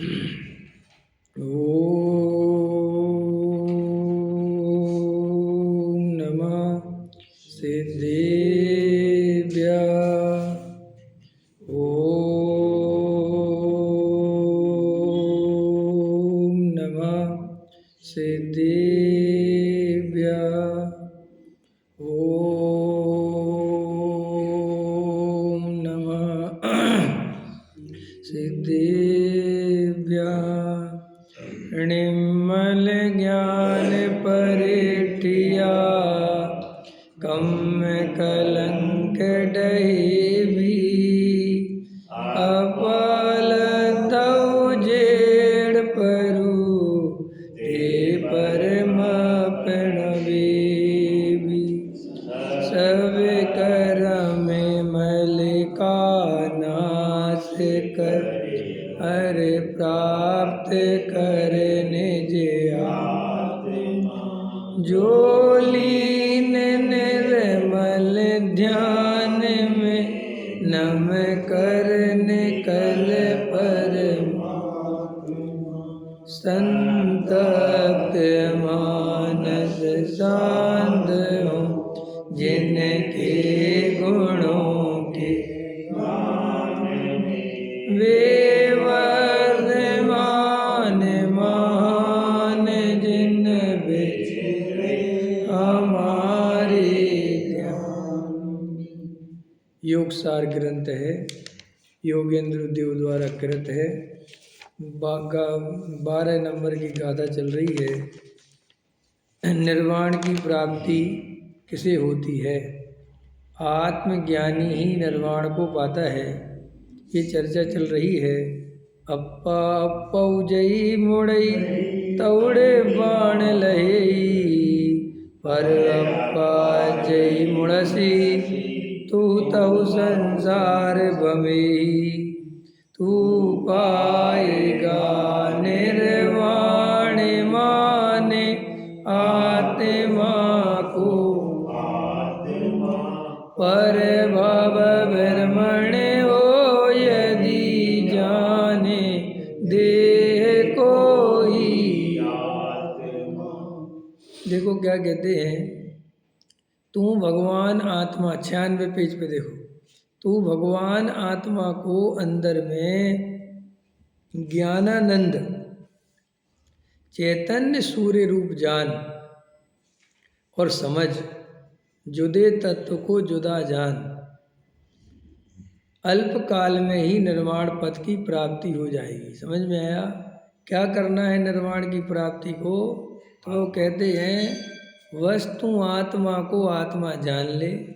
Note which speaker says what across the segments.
Speaker 1: ओम नमः सिद्धेभ्यः। ओम नमः सिद्धेभ्यः। ओम नमः सिद्धेभ्यः। निर्मल ज्ञान परिठिया कम कलंक डहेबी। अपाल तव जेड़ परु ते परम प्रणवेबी। सब करम मलिका नाश कर हर प्राप्त कर निज आत्मा। जो लीन निर्मल ध्यान में नम कर निकल परमात्मा। संतप्त मानस शांत हो जिनके गुणों के वे वर्धमान महान जिन बिछड़े हमारे ध्यान। योग सार ग्रंथ है, योगेंद्र देव द्वारा कृत है। 12 नंबर की गाथा चल रही है। निर्वाण की प्राप्ति किसे होती है? आत्मज्ञानी ही निर्वाण को पाता है, ये चर्चा चल रही है। अप्पा अप्पौजई मुड़ई तौड़े बाण लहे। पर अप्पा जय मुड़सी तू तहु संसार भमे। तू पाएगा निर्वाण माने आत्मा को। पर भव भ्रमण हो यदि जाने देह को ही। देखो क्या कहते हैं, तू भगवान आत्मा, 96 पेज पे देखो। तू भगवान आत्मा को अंदर में ज्ञानानंद चैतन्य सूर्य रूप जान और समझ। जुदे तत्व को जुदा जान। अल्प काल में ही निर्वाण पद की प्राप्ति हो जाएगी। समझ में आया? क्या करना है निर्वाण की प्राप्ति को? तो कहते हैं वस्तु आत्मा को आत्मा जान ले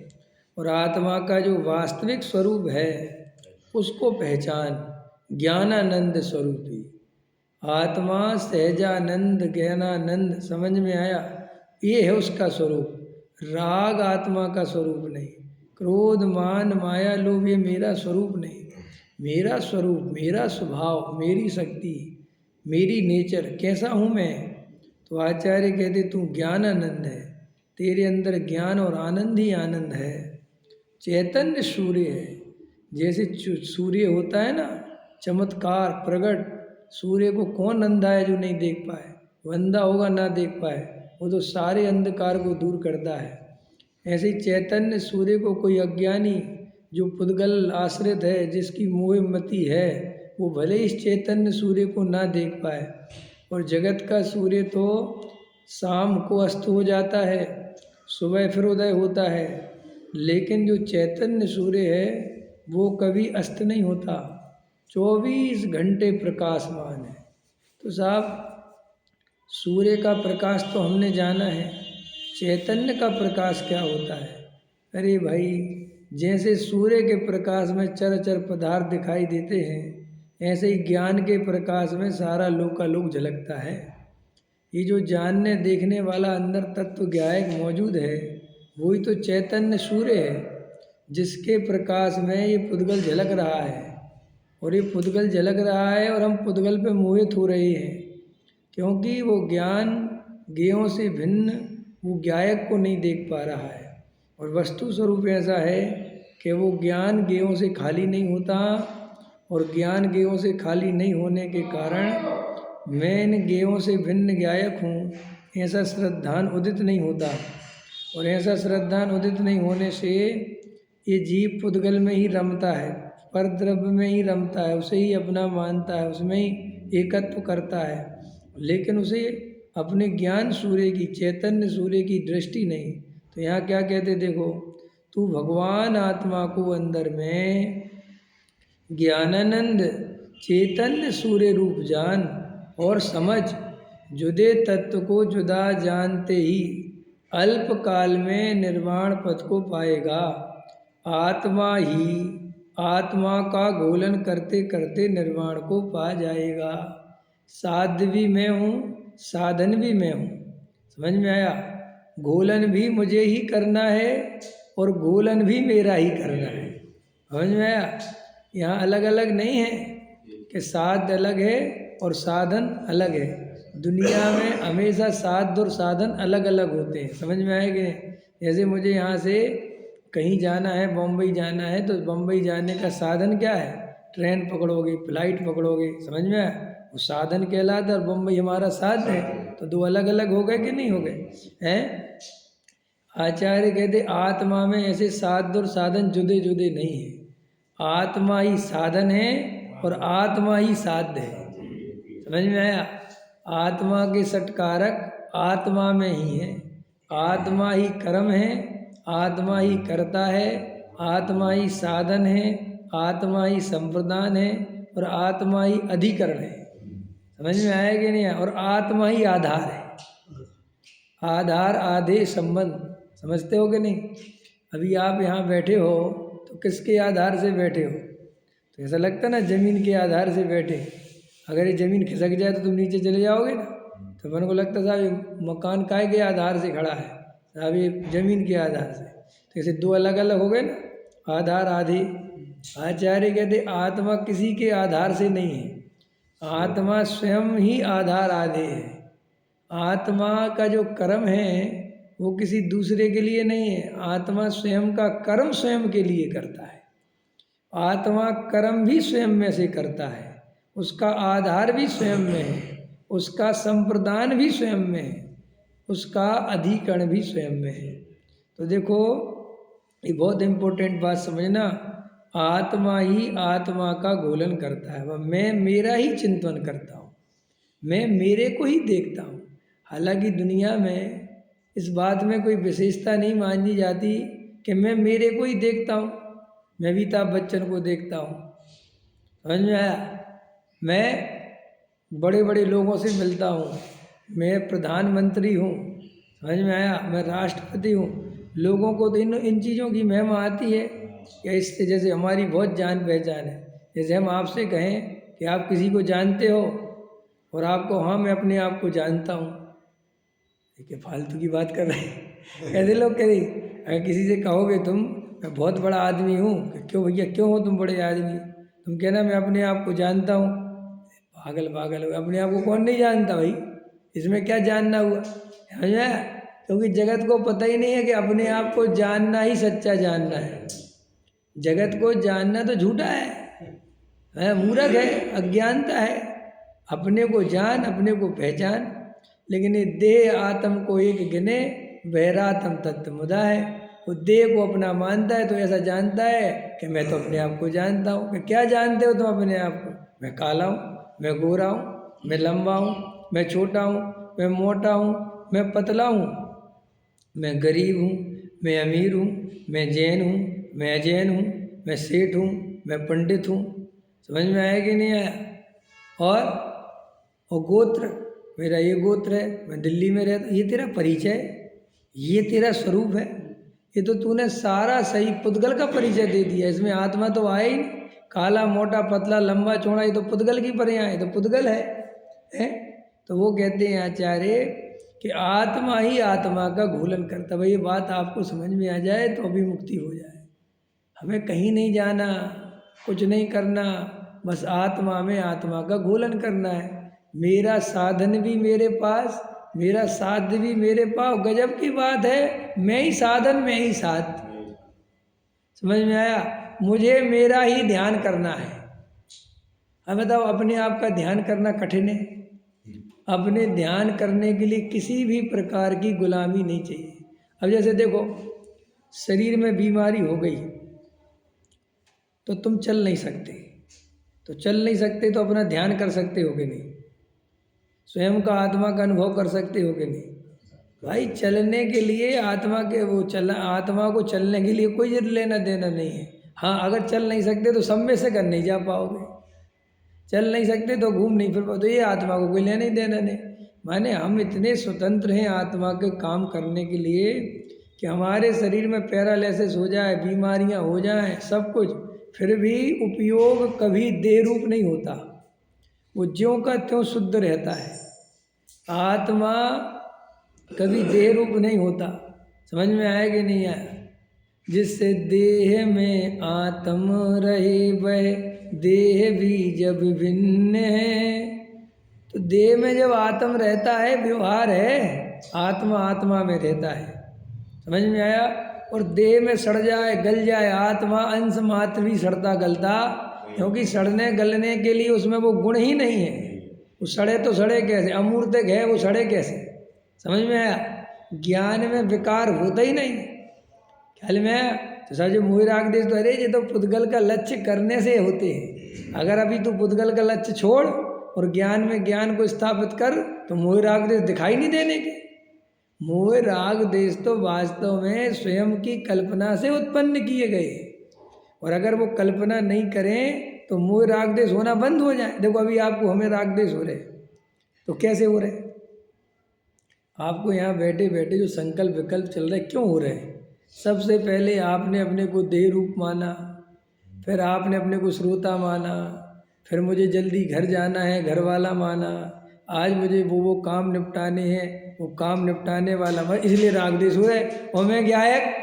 Speaker 1: और आत्मा का जो वास्तविक स्वरूप है उसको पहचान। ज्ञानानंद स्वरूपी आत्मा, सहजानंद, ज्ञानानंद। समझ में आया? ये है उसका स्वरूप। राग आत्मा का स्वरूप नहीं। क्रोध मान माया लोभ ये मेरा स्वरूप नहीं। मेरा स्वरूप, मेरा स्वभाव, मेरी शक्ति, मेरी नेचर, कैसा हूँ मैं? तो आचार्य कहते तू ज्ञानानंद है। तेरे अंदर ज्ञान और आनंद ही आनंद है। चैतन्य सूर्य है। जैसे सूर्य होता है ना, चमत्कार प्रगट। सूर्य को कौन अंधा है जो नहीं देख पाए? वो अंधा होगा ना देख पाए, वो तो सारे अंधकार को दूर करता है। ऐसे ही चैतन्य सूर्य को कोई अज्ञानी जो पुद्गल आश्रित है, जिसकी मोहमति है, वो भले इस चैतन्य सूर्य को ना देख पाए। और जगत का सूर्य तो शाम को अस्त हो जाता है, सुबह फिर उदय होता है। लेकिन जो चैतन्य सूर्य है वो कभी अस्त नहीं होता, 24 घंटे प्रकाशमान है। तो साहब सूर्य का प्रकाश तो हमने जाना है, चैतन्य का प्रकाश क्या होता है? अरे भाई, जैसे सूर्य के प्रकाश में चर पदार्थ दिखाई देते हैं, ऐसे ही ज्ञान के प्रकाश में सारा लोकालोक झलकता है। ये जो जानने देखने वाला अंदर तत्व ज्ञायक मौजूद है, वही तो चैतन्य सूर्य है, जिसके प्रकाश में ये पुद्गल झलक रहा है। और ये पुद्गल झलक रहा है और हम पुद्गल पे मोहित हो रहे हैं, क्योंकि वो ज्ञान ज्ञेयों से भिन्न वो ज्ञायक को नहीं देख पा रहा है। और वस्तु स्वरूप ऐसा है कि वो ज्ञान ज्ञेयों से खाली नहीं होता, और ज्ञान ज्ञेयों से खाली नहीं होने के कारण मैं इन ज्ञेयों से भिन्न ज्ञायक हूँ, ऐसा श्रद्धान उदित नहीं होता। और ऐसा श्रद्धान उदित नहीं होने से ये जीव पुद्गल में ही रमता है, पर द्रव्य में ही रमता है, उसे ही अपना मानता है, उसमें ही एकत्व करता है, लेकिन उसे अपने ज्ञान सूर्य की, चैतन्य सूर्य की दृष्टि नहीं। तो यहाँ क्या कहते देखो, तू भगवान आत्मा को अंदर में ज्ञानानंद चैतन्य सूर्य रूप जान और समझ, जुदे तत्व को जुदा जानते ही अल्प काल में निर्वाण पथ को पाएगा। आत्मा ही आत्मा का घोलन करते करते निर्वाण को पा जाएगा। साध्य भी मैं हूँ, साधन भी मैं हूँ। समझ में आया? घोलन भी मुझे ही करना है और घोलन भी मेरा ही करना है। समझ में आया? यहाँ अलग अलग नहीं है कि साध्य अलग है और साधन अलग है। दुनिया में हमेशा साध्य और साधन अलग अलग होते हैं। समझ में आएगा? जैसे मुझे यहाँ से कहीं जाना है, बम्बई जाना है, तो बम्बई जाने का साधन क्या है? ट्रेन पकड़ोगे, फ्लाइट पकड़ोगे। समझ में आया? वो साधन कहलाता है और बम्बई हमारा साध्य है। तो दो अलग अलग हो गए कि नहीं हो गए हैं? आचार्य कहते आत्मा में ऐसे साध्य और साधन जुदे जुदे नहीं है। आत्मा ही साधन है और आत्मा ही साध्य है। समझ में आया? आत्मा के सटकारक आत्मा में ही है। आत्मा ही कर्म है, आत्मा ही करता है, आत्मा ही साधन है, आत्मा ही संप्रदान है और आत्मा ही अधिकरण है। समझ में आया कि नहीं? और आत्मा ही आधार है। आधार आधे संबंध, समझते हो कि नहीं? अभी आप यहाँ बैठे हो तो किसके आधार से बैठे हो? तो ऐसा लगता ना जमीन के आधार से बैठे। अगर ये जमीन खिसक जाए तो तुम नीचे चले जाओगे ना। तो मन को लगता साहब ये मकान काय के आधार से खड़ा है, साहब ये जमीन के आधार से। तो ऐसे दो अलग अलग हो गए ना, आधार आधे। आचार्य कहते आत्मा किसी के आधार से नहीं है, आत्मा स्वयं ही आधार आधे है। आत्मा का जो कर्म है वो किसी दूसरे के लिए नहीं है, आत्मा स्वयं का कर्म स्वयं के लिए करता है। आत्मा कर्म भी स्वयं में से करता है, उसका आधार भी स्वयं में है, उसका संप्रदान भी स्वयं में है, उसका अधिकरण भी स्वयं में है। तो देखो ये बहुत इम्पोर्टेंट बात समझना, आत्मा ही आत्मा का घोलन करता है। वह मैं मेरा ही चिंतन करता हूँ, मैं मेरे को ही देखता हूँ। हालांकि दुनिया में इस बात में कोई विशेषता नहीं मानी जाती कि मैं मेरे को ही देखता हूँ। मैं अमिताभ बच्चन को देखता हूँ, समझ में आया? मैं बड़े बड़े लोगों से मिलता हूँ, मैं प्रधानमंत्री हूँ, समझ में आया? मैं राष्ट्रपति हूँ। लोगों को तो इन चीज़ों की महिमा आती है कि इससे जैसे हमारी बहुत जान पहचान है। जैसे हम आपसे कहें कि आप किसी को जानते हो और आपको हाँ मैं अपने आप को जानता हूँ, देखिए फालतू की बात कर रहे हैं। कैसे लोग कहें, अगर किसी से कहोगे तुम मैं बहुत बड़ा आदमी हूँ, क्यों भैया क्यों हो तुम बड़े आदमी? तुम कहना मैं अपने आप को जानता हूँ। पागल पागल हो, अपने आप को कौन नहीं जानता भाई? इसमें क्या जानना हुआ? समझ में आया? क्योंकि जगत को पता ही नहीं है कि अपने आप को जानना ही सच्चा जानना है। जगत को जानना तो झूठा है, मूर्ख है, अज्ञानता है। अपने को जान, अपने को पहचान। लेकिन ये देह आत्म को एक गिने, बहरात्म तत्व मुदा है। वो देह को अपना मानता है तो ऐसा जानता है कि मैं तो अपने आप को जानता हूँ। कि क्या जानते हो तुम अपने आप को? मैं काला हूँ, मैं गोरा हूँ, मैं लंबा हूँ, मैं छोटा हूँ, मैं मोटा हूँ, मैं पतला हूँ, मैं गरीब हूँ, मैं अमीर हूँ, मैं जैन हूँ, मैं अजैन हूँ, मैं सेठ हूँ, मैं पंडित हूँ। समझ में आया कि नहीं आया? और गोत्र, मेरा ये गोत्र है, मैं दिल्ली में रहता, ये तेरा परिचय, ये तेरा स्वरूप है। ये तो तूने सारा सही पुद्गल का परिचय दे दिया। इसमें आत्मा तो आया ही नहीं। काला मोटा पतला लंबा चौड़ा ये तो पुद्गल की पर्याय है, तो पुद्गल है? तो वो कहते हैं आचार्य कि आत्मा ही आत्मा का घोलन करता। भाई ये बात आपको समझ में आ जाए तो अभी मुक्ति हो जाए। हमें कहीं नहीं जाना, कुछ नहीं करना, बस आत्मा में आत्मा का घोलन करना है। मेरा साधन भी मेरे पास, मेरा साध्य भी मेरे पास। गजब की बात है, मैं ही साधन मैं ही साध्य। समझ में आया? मुझे मेरा ही ध्यान करना है। अब बताओ, अपने आप का ध्यान करना कठिन है। अपने ध्यान करने के लिए किसी भी प्रकार की गुलामी नहीं चाहिए। अब जैसे देखो, शरीर में बीमारी हो गई तो तुम चल नहीं सकते, तो चल नहीं सकते तो अपना ध्यान कर सकते हो कि नहीं? स्वयं का आत्मा का अनुभव कर सकते हो कि नहीं? भाई चलने के लिए आत्मा के वो चल आत्मा को चलने के लिए कोई लेना देना नहीं है। हाँ, अगर चल नहीं सकते तो सब में से कर नहीं जा पाओगे। चल नहीं सकते तो घूम नहीं फिर पाओ, तो ये आत्मा को कोई लेना ही देना नहीं। माने हम इतने स्वतंत्र हैं आत्मा के काम करने के लिए कि हमारे शरीर में पैरालिसिस हो जाए, बीमारियां हो जाएं, सब कुछ, फिर भी उपयोग कभी देह रूप नहीं होता। वो ज्यों का त्यों शुद्ध रहता है। आत्मा कभी देह रूप नहीं होता। समझ में आया कि नहीं आया? जिससे देह में आत्म रहे वह देह भी जब भिन्न है। तो देह में जब आत्म रहता है, व्यवहार है, आत्मा आत्मा में रहता है। समझ में आया? और देह में सड़ जाए, गल जाए आत्मा, अंश मात्र भी सड़ता गलता, क्योंकि सड़ने गलने के लिए उसमें वो गुण ही नहीं है। वो सड़े तो सड़े कैसे? अमूर्तक है, वो सड़े कैसे? समझ में आया? ज्ञान में विकार होता ही नहीं। ख्याल में आया? तो सर मोह राग देश तो, अरे ये तो पुद्गल का लक्ष्य करने से होते हैं। अगर अभी तू पुद्गल का लक्ष्य छोड़ और ज्ञान में ज्ञान को स्थापित कर तो मोह राग देश दिखाई नहीं देने के। मोह राग देश तो वास्तव में स्वयं की कल्पना से उत्पन्न किए गए, और अगर वो कल्पना नहीं करें तो मोह राग देश होना बंद हो जाए। देखो अभी आपको हमें राग देश हो रहे, तो कैसे हो रहे? आपको यहाँ बैठे बैठे जो संकल्प विकल्प चल रहे, क्यों हो रहे हैं? सबसे पहले आपने अपने को देह रूप माना, फिर आपने अपने को श्रोता माना, फिर मुझे जल्दी घर जाना है घर वाला माना, आज मुझे वो काम निपटाने हैं वो काम निपटाने वाला, इसलिए राग देश हुए। और मैं गायक,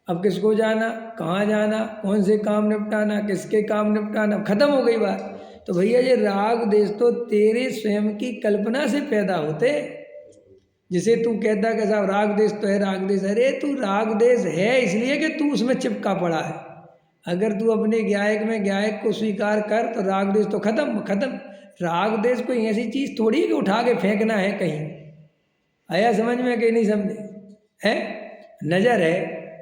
Speaker 1: अब किसको जाना, कहाँ जाना, कौन से काम निपटाना, किसके काम निपटाना, खत्म हो गई बात। तो भैया ये राग देश तो तेरे स्वयं की कल्पना से पैदा होते। जिसे तू कहता कि साहब राग देश तो है, राग देश, अरे तू राग देश है इसलिए कि तू उसमें चिपका पड़ा है। अगर तू अपने गायक में गायक को स्वीकार कर तो राग देश तो खत्म खत्म। राग देश कोई ऐसी चीज़ थोड़ी कि उठा के फेंकना है कहीं। आया समझ में कि नहीं समझे? है नज़र है,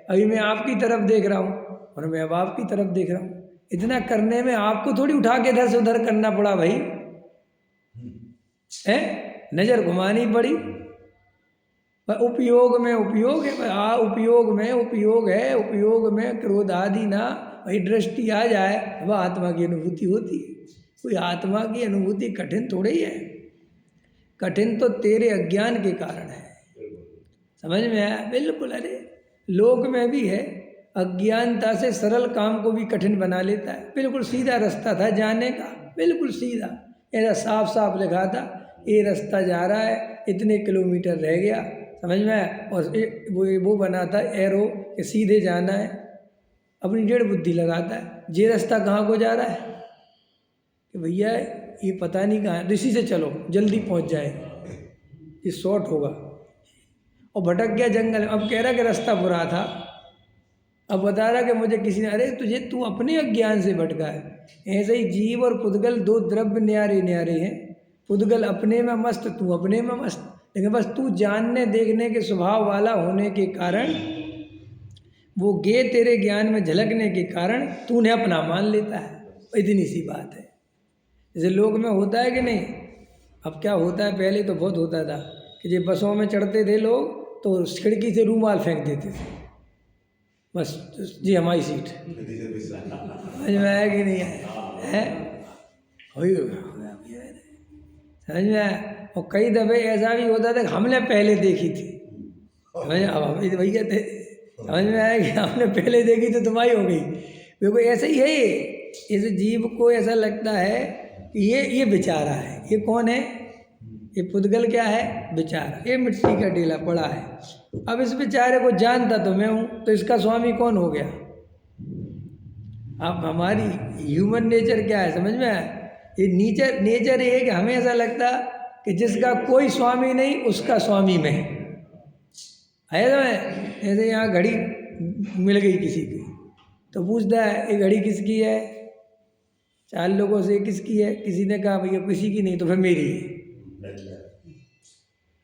Speaker 1: अभी मैं आपकी तरफ देख रहा हूँ और मैं अब आपकी तरफ देख रहा हूँ। इतना करने में आपको थोड़ी उठा के इधर से उधर करना पड़ा भाई, है नज़र घुमानी पड़ी। उपयोग में उपयोग है, उपयोग में उपयोग है, उपयोग में क्रोध आदि ना, वही दृष्टि आ जाए वह आत्मा की अनुभूति होती है। कोई आत्मा की अनुभूति कठिन थोड़ी ही है, कठिन तो तेरे अज्ञान के कारण है। समझ में आया? बिल्कुल। अरे लोक में भी है, अज्ञानता से सरल काम को भी कठिन बना लेता है। बिल्कुल सीधा रास्ता था जाने का, बिल्कुल सीधा, ऐसा साफ साफ लिखा था ये रास्ता जा रहा है, इतने किलोमीटर रह गया, समझ में आया? और वो बना था एरो कि सीधे जाना है, अपनी डेढ़ बुद्धि लगाता है, ये रास्ता कहाँ को जा रहा है कि भैया ये पता नहीं कहाँ है, इसी से चलो जल्दी पहुँच जाए, ये शॉर्ट होगा। और भटक गया जंगल में, अब कह रहा कि रास्ता बुरा था, अब बता रहा कि मुझे किसी ने, अरे तुझे तू अपने अज्ञान से भटका है। ऐसे ही जीव और पुद्गल दो द्रव्य न्यारे न्यारे हैं। पुद्गल अपने में मस्त, तू अपने में मस्त, लेकिन बस तू जानने देखने के स्वभाव वाला होने के कारण, वो गे तेरे ज्ञान में झलकने के कारण तूने अपना मान लेता है। इतनी सी बात है। जैसे लोग में होता है कि नहीं, अब क्या होता है, पहले तो बहुत होता था कि जब बसों में चढ़ते थे लोग तो खिड़की से रूमाल फेंक देते थे, बस जी हमारी सीट। समझ में आया कि नहीं आया है? समझ में आया? और कई दफ़े ऐसा भी होता था कि हमने पहले देखी थी, समझ, अब हम भैया थे, समझ में आया कि हमने पहले देखी तो तुम्हारी हो गई। देखो ऐसे ही है ये, इस जीव को ऐसा लगता है कि ये बेचारा है। ये कौन है? ये पुद्गल क्या है? बेचारा, ये मिट्टी का ढेला पड़ा है। अब इस बेचारे को जानता तो मैं हूँ, तो इसका स्वामी कौन हो गया? अब हमारी ह्यूमन नेचर क्या है, समझ में आया? ये नेचर ये है कि हमें ऐसा लगता कि जिसका कोई स्वामी नहीं उसका स्वामी मैं है। तो ऐसे यहाँ घड़ी मिल गई किसी की तो पूछता है ये घड़ी किसकी है? 4 लोगों से किसकी है, किसी ने कहा भैया किसी की नहीं तो फिर मेरी है।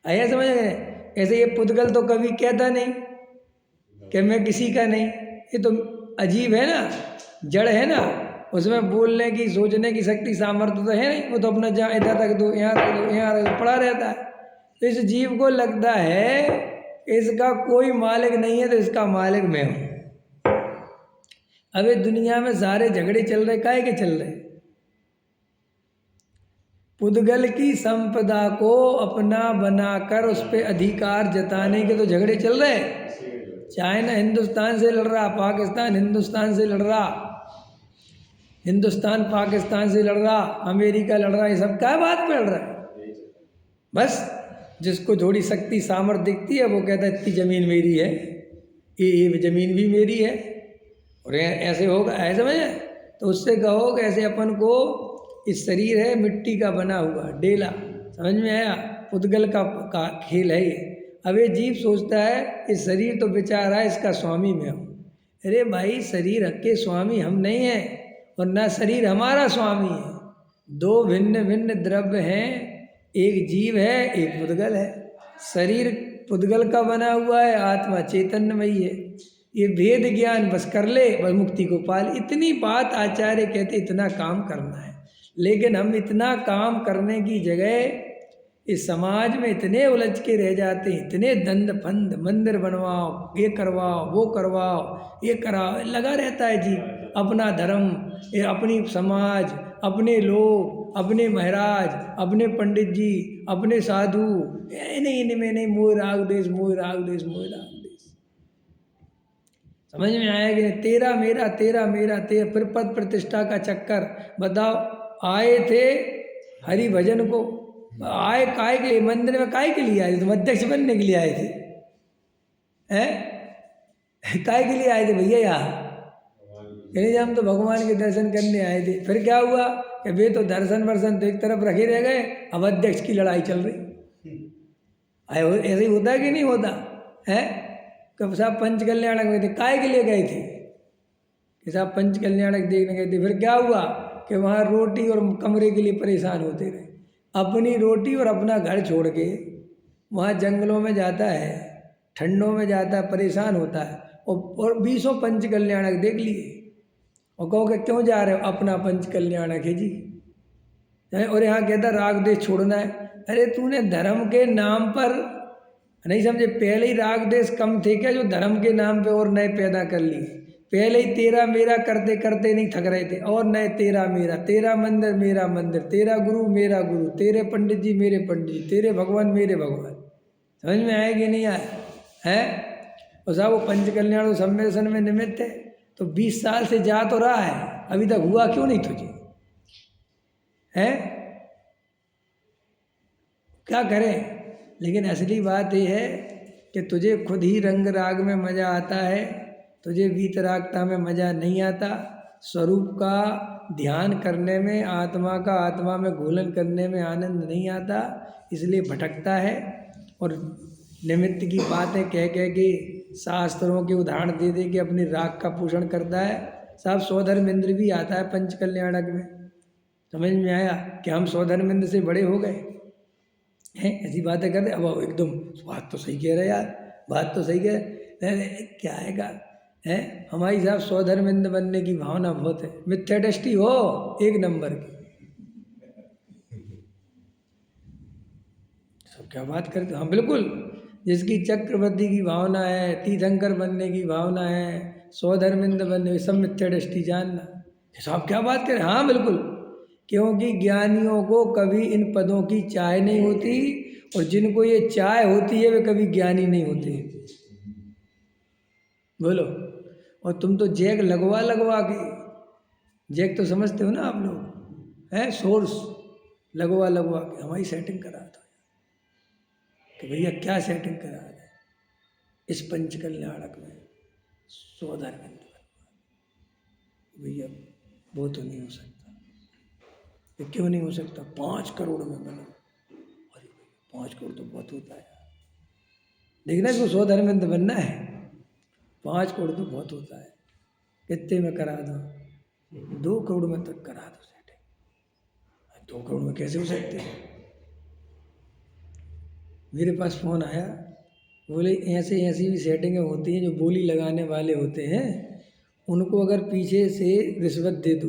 Speaker 1: आया समझ गए? ऐसे ये पुद्गल तो कभी कहता नहीं कि मैं किसी का नहीं, ये तो अजीब है ना, जड़ है ना, उसमें बोलने की सोचने की शक्ति सामर्थ्य तो है नहीं, वो तो अपना जहाँ इधर रख दो यहाँ रख दो यहाँ रख दो पड़ा रहता है। तो इस जीव को लगता है इसका कोई मालिक नहीं है तो इसका मालिक मैं हूँ। अबे दुनिया में सारे झगड़े चल रहे, काहे के चल रहे? पुद्गल की संपदा को अपना बनाकर उस पर अधिकार जताने के तो झगड़े चल रहे। चाइना हिंदुस्तान से लड़ रहा, पाकिस्तान हिंदुस्तान से लड़ रहा, हिंदुस्तान पाकिस्तान से लड़ रहा, अमेरिका लड़ रहा, ये सब क्या बात पे लड़ रहा है? बस जिसको थोड़ी शक्ति सामर्थ्य दिखती है वो कहता है इतनी ज़मीन मेरी है, ये ज़मीन भी मेरी है, और ऐसे होगा, ऐसे समझे? तो उससे कहो कि ऐसे अपन को इस शरीर है मिट्टी का बना हुआ डेला, समझ में आया? पुद्गल का खेल है ये। अब ये जीव सोचता है ये शरीर तो बेचारा है, इसका स्वामी मैं हूँ। अरे भाई शरीर के स्वामी हम नहीं हैं और ना शरीर हमारा स्वामी है। 2 भिन्न भिन्न द्रव्य हैं, एक जीव है एक पुद्गल है। शरीर पुद्गल का बना हुआ है, आत्मा चैतन्यमयी है। ये भेद ज्ञान बस कर ले, बस मुक्ति को पाल। इतनी बात आचार्य कहते इतना काम करना है, लेकिन हम इतना काम करने की जगह इस समाज में इतने उलझ के रह जाते हैं, इतने दंड फंद, मंदिर बनवाओ, ये करवाओ, वो करवाओ, ये कराओ, लगा रहता है जी। अपना धर्म, ये अपनी समाज, अपने लोग, अपने महाराज, अपने पंडित जी, अपने साधु, नहीं इनमें नहीं, मोह राग देश, मोह राग देश, मोह राग देश। समझ में आया कि तेरा मेरा, तेरा मेरा, तेरा, फिर पद प्रतिष्ठा का चक्कर। बताओ, आए थे हरि भजन को, आए काय के लिए? मंदिर में काय के लिए आए थे? तुम अध्यक्ष बनने के लिए आए थे? हैं काय के लिए आए थे भैया यहाँ? कहने हम तो भगवान के दर्शन करने आए थे। फिर क्या हुआ कि वे तो दर्शन वर्शन तो एक तरफ रखे रह गए, अब अध्यक्ष की लड़ाई चल रही। ऐसे ही होता है कि नहीं होता है? कब साहब पंच कल्याणक में थे, काय के लिए गए थे कि साहब पंच कल्याणक देखने गए थे। फिर क्या हुआ कि वहाँ रोटी और कमरे के लिए परेशान होते रहे। अपनी रोटी और अपना घर छोड़ के वहाँ जंगलों में जाता है, ठंडों में जाता है, परेशान होता है, और 20 पंच कल्याणक देख लिए और कहो कि क्यों जा रहे हो? अपना पंच कल्याणक है जी। और यहाँ कहता राग देश छोड़ना है। अरे तूने धर्म के नाम पर नहीं समझे, पहले ही राग देश कम थे क्या जो धर्म के नाम पे और नए पैदा कर लिए? पहले ही तेरा मेरा करते करते नहीं थक रहे थे, और नए तेरा मेरा, तेरा मंदिर मेरा मंदिर, तेरा गुरु मेरा गुरु, तेरे पंडित जी मेरे पंडित जी, तेरे भगवान मेरे भगवान। समझ में आया कि नहीं आया है? और साहब वो पंच कल्याण सम्मेलन में निमित्त है, तो 20 साल से जा तो रहा है, अभी तक हुआ क्यों नहीं तुझे? है क्या करें? लेकिन असली बात यह है कि तुझे खुद ही रंग राग में मज़ा आता है, तुझे वीतरागता में मज़ा नहीं आता। स्वरूप का ध्यान करने में, आत्मा का आत्मा में घोलन करने में आनंद नहीं आता, इसलिए भटकता है। और निमित्त की बातें कह कह के, शास्त्रों के उदाहरण दे दे के अपने राग का पोषण करता है। साहब स्वधर्मेंद्र भी आता है पंच कल्याणक में। समझ में आया कि हम स्वधर्मेंद्र से बड़े हो गए हैं? ऐसी बातें करते। अब एकदम बात तो सही कह रहे यार, बात तो सही कह रहे, क्या आएगा है? हमारी साहब स्वधर्मेंद्र बनने की भावना बहुत है। मिथ्या दृष्टि हो एक नंबर की। सब क्या बात करते? हाँ बिल्कुल, जिसकी चक्रवर्ती की भावना है, तीर्थंकर बनने की भावना है, स्वधर्मेंद्र बनने, सब मिथ्या दृष्टि जानना। साहब क्या बात करें? हाँ बिल्कुल, क्योंकि ज्ञानियों को कभी इन पदों की चाह नहीं होती, और जिनको ये चाह होती है वे कभी ज्ञानी नहीं होते। बोलो। और तुम तो जैक लगवा लगवा के, जैक तो समझते हो ना आप लोग, है सोर्स लगवा लगवा के हमारी सेटिंग करा दो कि भैया क्या सेटिंग करा दे इस पंच कल्याणक में स्वधर्मेंद्र भैया। वो तो नहीं हो सकता। ये क्यों नहीं हो सकता? 5 करोड़ में बनो। अरे 5 करोड़ तो बहुत होता है। देखना इसको स्वधर्मेंद्र बनना है, 5 करोड़ तो बहुत होता है। कितने में करा दो? 2 करोड़ में तक करा दो। 2 करोड़ में कैसे हो सकते हैं? मेरे पास फ़ोन आया, बोले ऐसे ऐसी भी सेटिंगें होती हैं, जो बोली लगाने वाले होते हैं उनको अगर पीछे से रिश्वत दे दो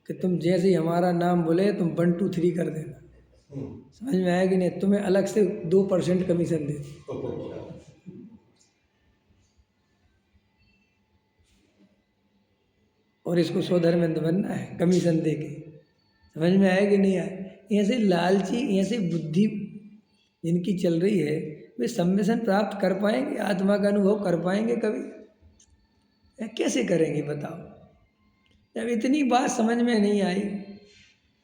Speaker 1: कि तुम जैसे ही हमारा नाम बोले तुम 1 2 3 कर देना। समझ में आया कि नहीं? तुम्हें अलग से 2% कमीशन दे दो। और इसको स्वधर्मेंद्र बनना है कमीशन दे के। समझ में आया कि नहीं आया? ऐसे लालची, ऐसे बुद्धि जिनकी चल रही है, वे सम्मिशन प्राप्त कर पाएंगे? आत्मा का अनुभव कर पाएंगे कभी? कैसे करेंगे बताओ? जब इतनी बात समझ में नहीं आई,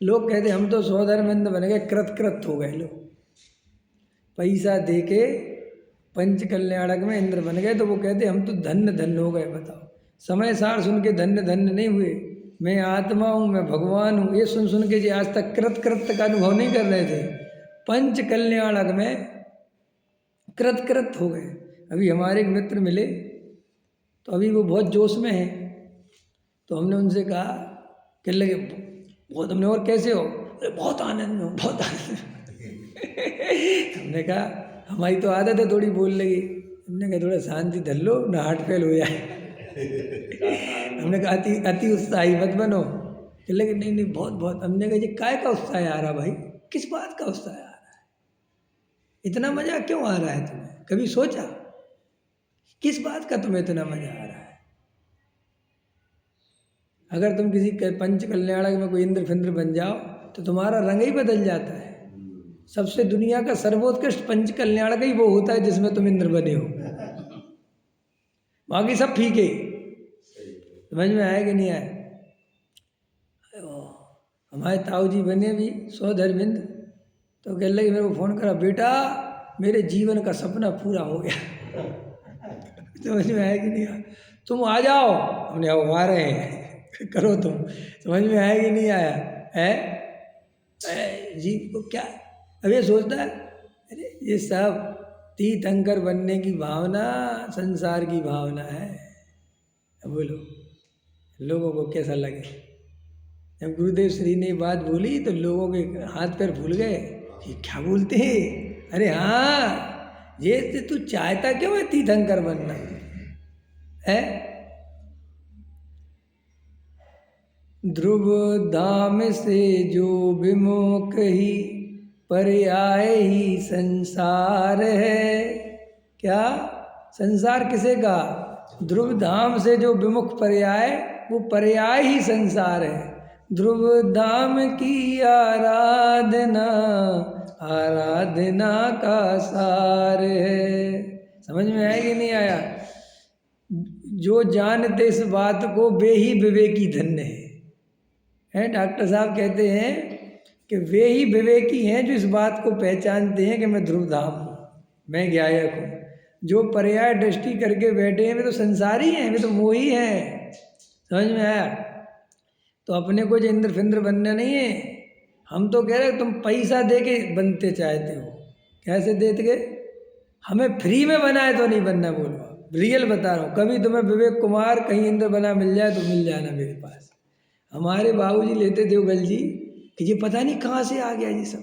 Speaker 1: लोग कहते हम तो स्वधर्मेंद्र बन गए, कृत हो गए लोग। पैसा दे के पंच कल्याणक में इंद्र बन गए, तो वो कहते हम तो धन्य हो गए। बताओ, समय सार सुन के धन्य नहीं हुए। मैं आत्मा हूँ, मैं भगवान हूँ, ये सुन के जी आज तक कृत का अनुभव नहीं कर रहे थे। पंच कल्याणक में कृत हो गए। अभी हमारे एक मित्र मिले, तो अभी वो बहुत जोश में है, तो हमने उनसे कहा कि लगे बहुत, हमने और कैसे हो? बहुत आनंद में हो, बहुत आनंद हमने कहा हमारी तो आदत है थोड़ी बोल लगी। हमने कहा थोड़ा शांति धर लो ना, हार्ट फेल हो जाए हमने कहा अति उत्साही मत बनो। कि लगे नहीं बहुत। हमने कहा ये काय का उत्साह आ रहा भाई? किस बात का उत्साह आ रहा है? इतना मजा क्यों आ रहा है तुम्हें? कभी सोचा किस बात का तुम्हें इतना मजा आ रहा है? अगर तुम किसी पंच कल्याणक में कोई इंद्र फिंद्र बन जाओ तो तुम्हारा रंग ही बदल जाता है। सबसे दुनिया का सर्वोत्कृष्ट पंच कल्याणक ही वो होता है जिसमें तुम इंद्र बने हो, बाकी सब फीके। समझ में आया कि नहीं आया? हमारे ताऊ जी बने भी स्वधर्मेंद्र, तो कह लगे मेरे को फ़ोन करा, बेटा मेरे जीवन का सपना पूरा हो गया समझ में आया कि नहीं आया? तुम आ जाओ। हमने आओ आ रहे हैं करो तुम। समझ में आया कि नहीं आया है? जी को क्या अब ये सोचता है, अरे ये सब तीर्थंकर बनने की भावना संसार की भावना है। अब बोलो लोगों को कैसा लगे? जब गुरुदेव श्री ने बात बोली तो लोगों के हाथ पैर फूल गए कि क्या बोलते हैं? अरे हाँ, ये तू चाहता क्यों है तीर्थंकर बनना है? ध्रुव धाम से जो विमुख ही पर्याय ही संसार है। क्या संसार किसे कहा? ध्रुव धाम से जो विमुख पर्याय, वो पर्याय ही संसार है। ध्रुव धाम की आराधना आराधना का सार है। समझ में आया कि नहीं आया? जो जानते इस बात को वे ही विवेकी धन्य है। डॉक्टर साहब कहते हैं कि वे ही विवेकी हैं जो इस बात को पहचानते हैं कि मैं ध्रुव धाम हूँ, मैं ज्ञायक हूँ। जो पर्याय दृष्टि करके बैठे हैं वे तो संसारी हैं, वे तो मोही हैं। समझ में आया? तो अपने को जो इंद्र फिंद्र बनना नहीं है। हम तो कह रहे तुम पैसा दे के बनते चाहते हो। कैसे देते गए? हमें फ्री में बनाए तो नहीं बनना। बोलो रियल बता रहा हूँ। कभी तुम्हें विवेक कुमार कहीं इंद्र बना मिल जाए तो मिल जाना मेरे पास। हमारे बाबूजी लेते थे उगल जी कि ये पता नहीं कहाँ से आ गया ये सब।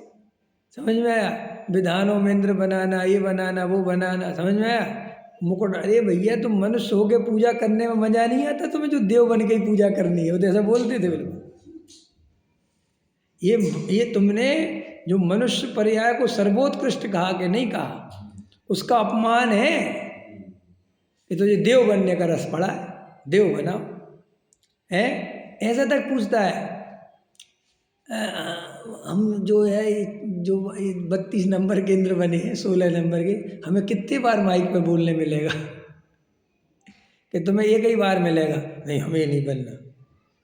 Speaker 1: समझ में आया? विधानों में इंद्र बनाना, ये बनाना, वो बनाना। समझ में आया? मुकुट, अरे भैया तुम मनुष्य होके पूजा करने में मजा नहीं आता तुम्हें? जो देव बन के ही पूजा करनी है, वो तो ऐसा बोलते थे बिल्कुल। ये तुमने जो मनुष्य पर्याय को सर्वोत्कृष्ट कहा कि नहीं कहा, उसका अपमान है। ये तो ये देव बनने का रस पड़ा है, देव बनाओ है, ऐसा तक पूछता है। हम जो है जो 32 नंबर के इंद्र बने हैं, 16 नंबर के, हमें कितनी बार माइक पे बोलने मिलेगा? कि तुम्हें एक ही बार मिलेगा? नहीं, हमें नहीं बनना।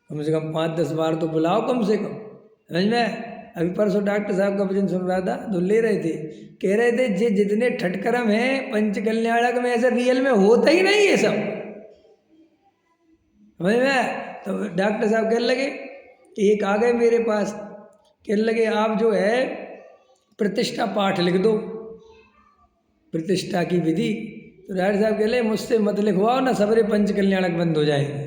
Speaker 1: कम से कम 5-10 बार तो बुलाओ कम से कम। समझ में? अभी परसों डॉक्टर साहब का वचन सुन रहा था तो ले रहे थे, कह रहे थे जे जितने ठटकरम हैं पंच कल्याणक में ऐसा रियल में होता ही नहीं ये सब। समझ में? तो डॉक्टर साहब कहने लगे कि एक आ गए मेरे पास, कहने लगे आप जो है प्रतिष्ठा पाठ लिख दो, प्रतिष्ठा की विधि। तो डॉक्टर साहब कह रहे मुझसे मत लिखवाओ ना, सबरे पंच कल्याणक बंद हो जाएंगे।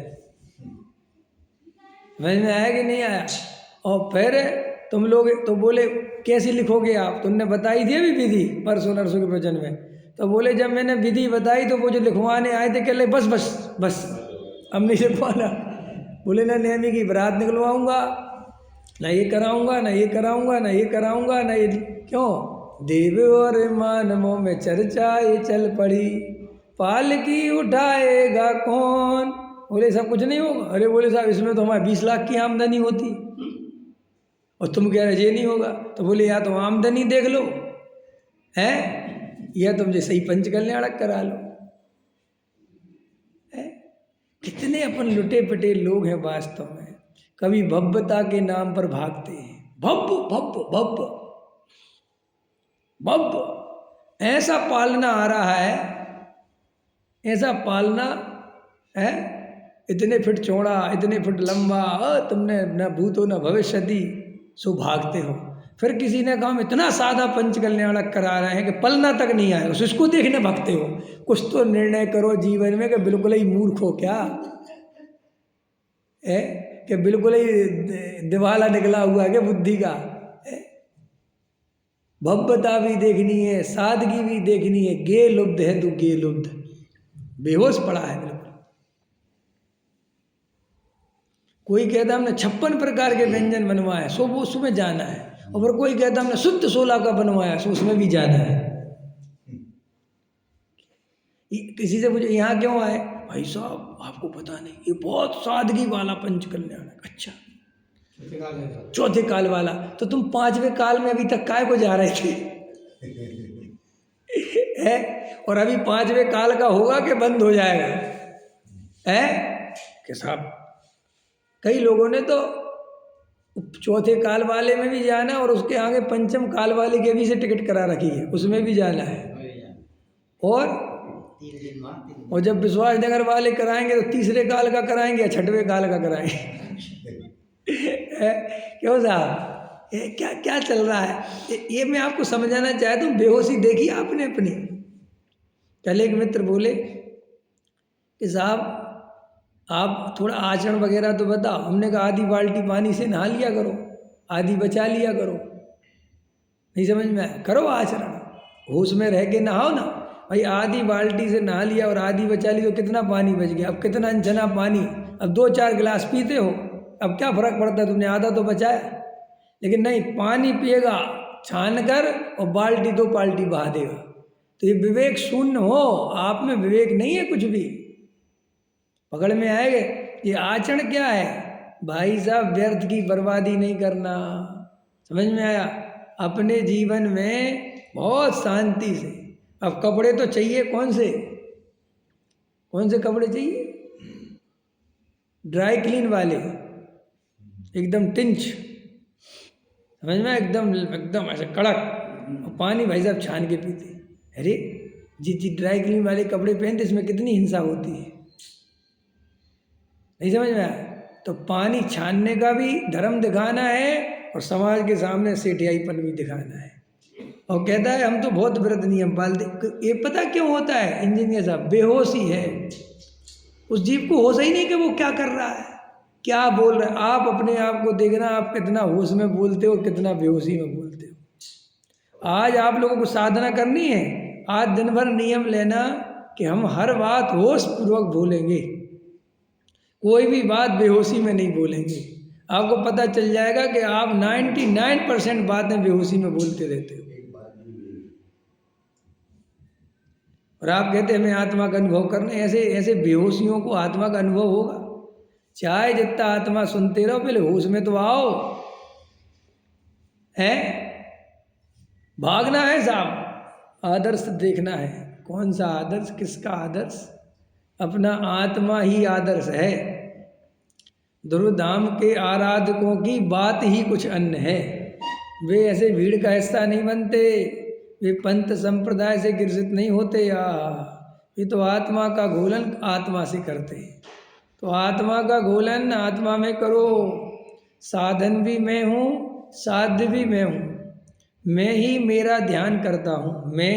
Speaker 1: समझ में आया कि नहीं आया? और फिर तुम लोग तो बोले कैसे लिखोगे आप, तुमने बताई थी अभी विधि परसों नरसों के प्रवचन में। तो बोले जब मैंने विधि बताई तो वो जो लिखवाने आए थे कह ले बस बस बस अब नहीं लिखवाना। बोले ना नेमी की बारात निकलवाऊंगा, ना ये कराऊंगा, ना ये कराऊंगा, ना ये कराऊंगा, ना ये। क्यों? देव और मानवों में चर्चा ये चल पड़ी, पालकी उठाएगा कौन। बोले साहब कुछ नहीं होगा। अरे बोले साहब इसमें तो हमारे 20 लाख की आमदनी होती और तुम कह रहे ये नहीं होगा। तो बोले या तो आमदनी देख लो है, या तुम जो सही पंच कल्याणक करा लो है। कितने अपन लुटे पिटे लोग हैं वास्तव में, कभी भव्यता के नाम पर भागते हैं। भव्य भव्य भव्य भव्य ऐसा पालना आ रहा है, ऐसा पालना है, इतने फीट चौड़ा इतने फीट लंबा, तुमने न भूतो न भविष्यति, सो भागते हो। फिर किसी ने कहा हम इतना सादा पंच कल्याणक करा रहे हैं कि पलना तक नहीं आए, उसको देखने भागते हो। कुछ तो निर्णय करो जीवन में कि बिल्कुल ही मूर्ख हो क्या है, कि बिल्कुल ही दिवाला निकला हुआ है बुद्धि का। भव्यता भी देखनी है, सादगी भी देखनी है। गे लुब्ध है तू, गे लुब्ध, बेहोश पड़ा है बिल्कुल। कोई कहता हमने 56 प्रकार के व्यंजन बनवाए, सो वो उसमें जाना है। और फिर कोई कहता हमने शुद्ध 16 का बनवाया, सो उसमें भी जाना है। किसी से पूछो यहाँ क्यों आए, भाई साहब आपको पता नहीं ये बहुत सादगी वाला पंच कल्याणक। अच्छा चौथे काल वाला, तो तुम 5वें काल में अभी तक काय को जा रहे थे है? और अभी 5वें काल का होगा कि बंद हो जाएगा है कि साहब। कई लोगों ने तो चौथे काल वाले में भी जाना और उसके आगे पंचम काल वाले के भी से टिकट करा रखी है, उसमें भी जाना है। और जब विश्वास नगर वाले कराएंगे तो तीसरे काल का कराएंगे या 6वें काल का कराएंगे क्यों साहब, क्या क्या चल रहा है ये मैं आपको समझाना चाहता हूँ। बेहोशी देखी आपने अपनी। कल एक मित्र बोले कि साहब आप थोड़ा आचरण वगैरह तो बताओ। हमने कहा आधी बाल्टी पानी से नहा लिया करो, आधी बचा लिया करो। नहीं समझ में आया? करो आचरण, होश में रह के नहाओ ना भाई। आधी बाल्टी से नहा लिया और आधी बचा ली तो कितना पानी बच गया। अब कितना अनछना पानी, अब 2-4 गिलास पीते हो, अब क्या फर्क पड़ता है, तुमने आधा तो बचाया। लेकिन नहीं, पानी पिएगा छान कर और बाल्टी 2 बाल्टी बहा देगा। तो ये विवेक शून्य हो, आप में विवेक नहीं है कुछ भी। पकड़ में आएंगे। ये आचरण क्या है भाई साहब, व्यर्थ की बर्बादी नहीं करना। समझ में आया? अपने जीवन में बहुत शांति से। अब कपड़े तो चाहिए, कौन से कपड़े चाहिए? ड्राई क्लीन वाले, एकदम टिंच, समझ में? एकदम ऐसे कड़क। और पानी भाई साहब छान के पीते। अरे जी ड्राई क्लीन वाले कपड़े पहनते, इसमें कितनी हिंसा होती है। नहीं समझ में आया? तो पानी छानने का भी धर्म दिखाना है और समाज के सामने सेठियाईपन भी दिखाना है। और कहता है हम तो बहुत व्रत नियम पालते। ये पता क्यों होता है इंजीनियर साहब? बेहोशी है। उस जीव को होश ही नहीं कि वो क्या कर रहा है, क्या बोल रहा है। आप अपने आप को देखना, आप कितना होश में बोलते हो, कितना बेहोशी में बोलते हो। आज आप लोगों को साधना करनी है। आज दिन भर नियम लेना कि हम हर बात होश पूर्वक बोलेंगे, कोई भी बात बेहोशी में नहीं बोलेंगे। आपको पता चल जाएगा कि आप 99% बातें बेहोशी में बोलते रहते हो। और आप कहते हैं हमें आत्मा का अनुभव करना। ऐसे बेहोशियों को आत्मा का अनुभव होगा? चाहे जितना आत्मा सुनते रहो, पहले होश में तो आओ। है भागना है साहब, आदर्श देखना है। कौन सा आदर्श? किसका आदर्श? अपना आत्मा ही आदर्श है। ध्रुवधाम के आराधकों की बात ही कुछ अन्य है। वे ऐसे भीड़ का हिस्सा नहीं बनते, वे पंथ संप्रदाय से ग्रसित नहीं होते। ये तो आत्मा का घोलन आत्मा से करते हैं। तो आत्मा का घोलन आत्मा में करो। साधन भी मैं हूँ, साध्य भी मैं हूँ। मैं ही मेरा ध्यान करता हूँ, मैं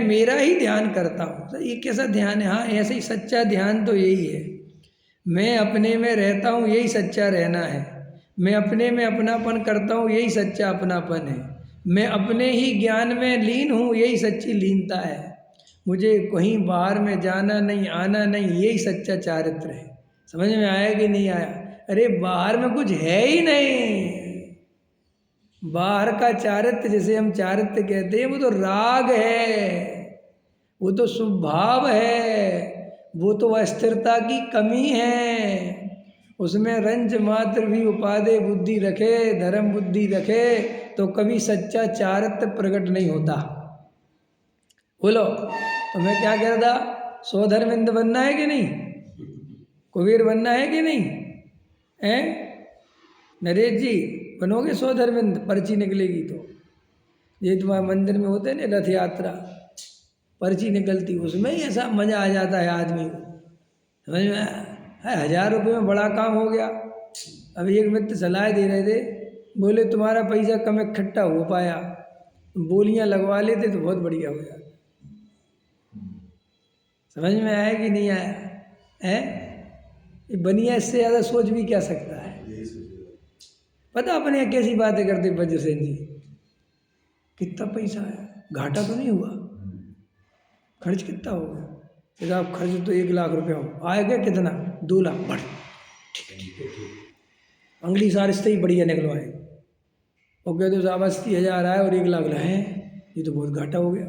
Speaker 1: मेरा ही ध्यान करता हूँ। तो ये कैसा ध्यान है? हाँ, ऐसे ही सच्चा ध्यान तो यही है। मैं अपने में रहता हूँ, यही सच्चा रहना है। मैं अपने में अपनापन करता हूँ, यही सच्चा अपनापन है। मैं अपने ही ज्ञान में लीन हूँ, यही सच्ची लीनता है। मुझे कहीं बाहर में जाना नहीं, आना नहीं, यही सच्चा चारित्र है। समझ में आया कि नहीं आया? अरे बाहर में कुछ है ही नहीं। बाहर का चारित्र, जिसे हम चारित्र कहते हैं, वो तो राग है, वो तो स्वभाव है, वो तो अस्थिरता की कमी है। उसमें रंज मात्र भी उपादेय बुद्धि रखे, धर्म बुद्धि रखे, तो कभी सच्चा चारित्र प्रकट नहीं होता। बोलो, तो मैं क्या कह रहा था? स्वधर्मिंद बनना है कि नहीं? कुबेर बनना है कि नहीं? हैं नरेश जी, बनोगे स्वधर्मिंद? पर्ची निकलेगी तो। ये तुम्हारे मंदिर में होते ना रथ यात्रा, पर्ची निकलती, उसमें ही ऐसा मजा आ जाता है आदमी को। समझ में आया? 1000 रुपये में बड़ा काम हो गया। अभी एक मित्र सलाह दे रहे थे, बोले तुम्हारा पैसा कम इकट्ठा हो पाया, बोलियां लगवा लेते तो बहुत बढ़िया हो जाता। समझ में आया कि नहीं आया? है ये बनिया, इससे ज़्यादा सोच भी क्या सकता है? पता अपने कैसी बातें करते वज्रसेन जी, कितना पैसा आया, घाटा तो नहीं हुआ, खर्च कितना हो गया? साहब खर्च तो 1,00,000 हो आएगा, कितना? 2 लाख। बढ़ ठीक है, अगली साल इससे ही बढ़िया निकलवाए। और कहते साहब 80,000 आए और 1,00,000 लाए, ये तो बहुत घाटा हो गया।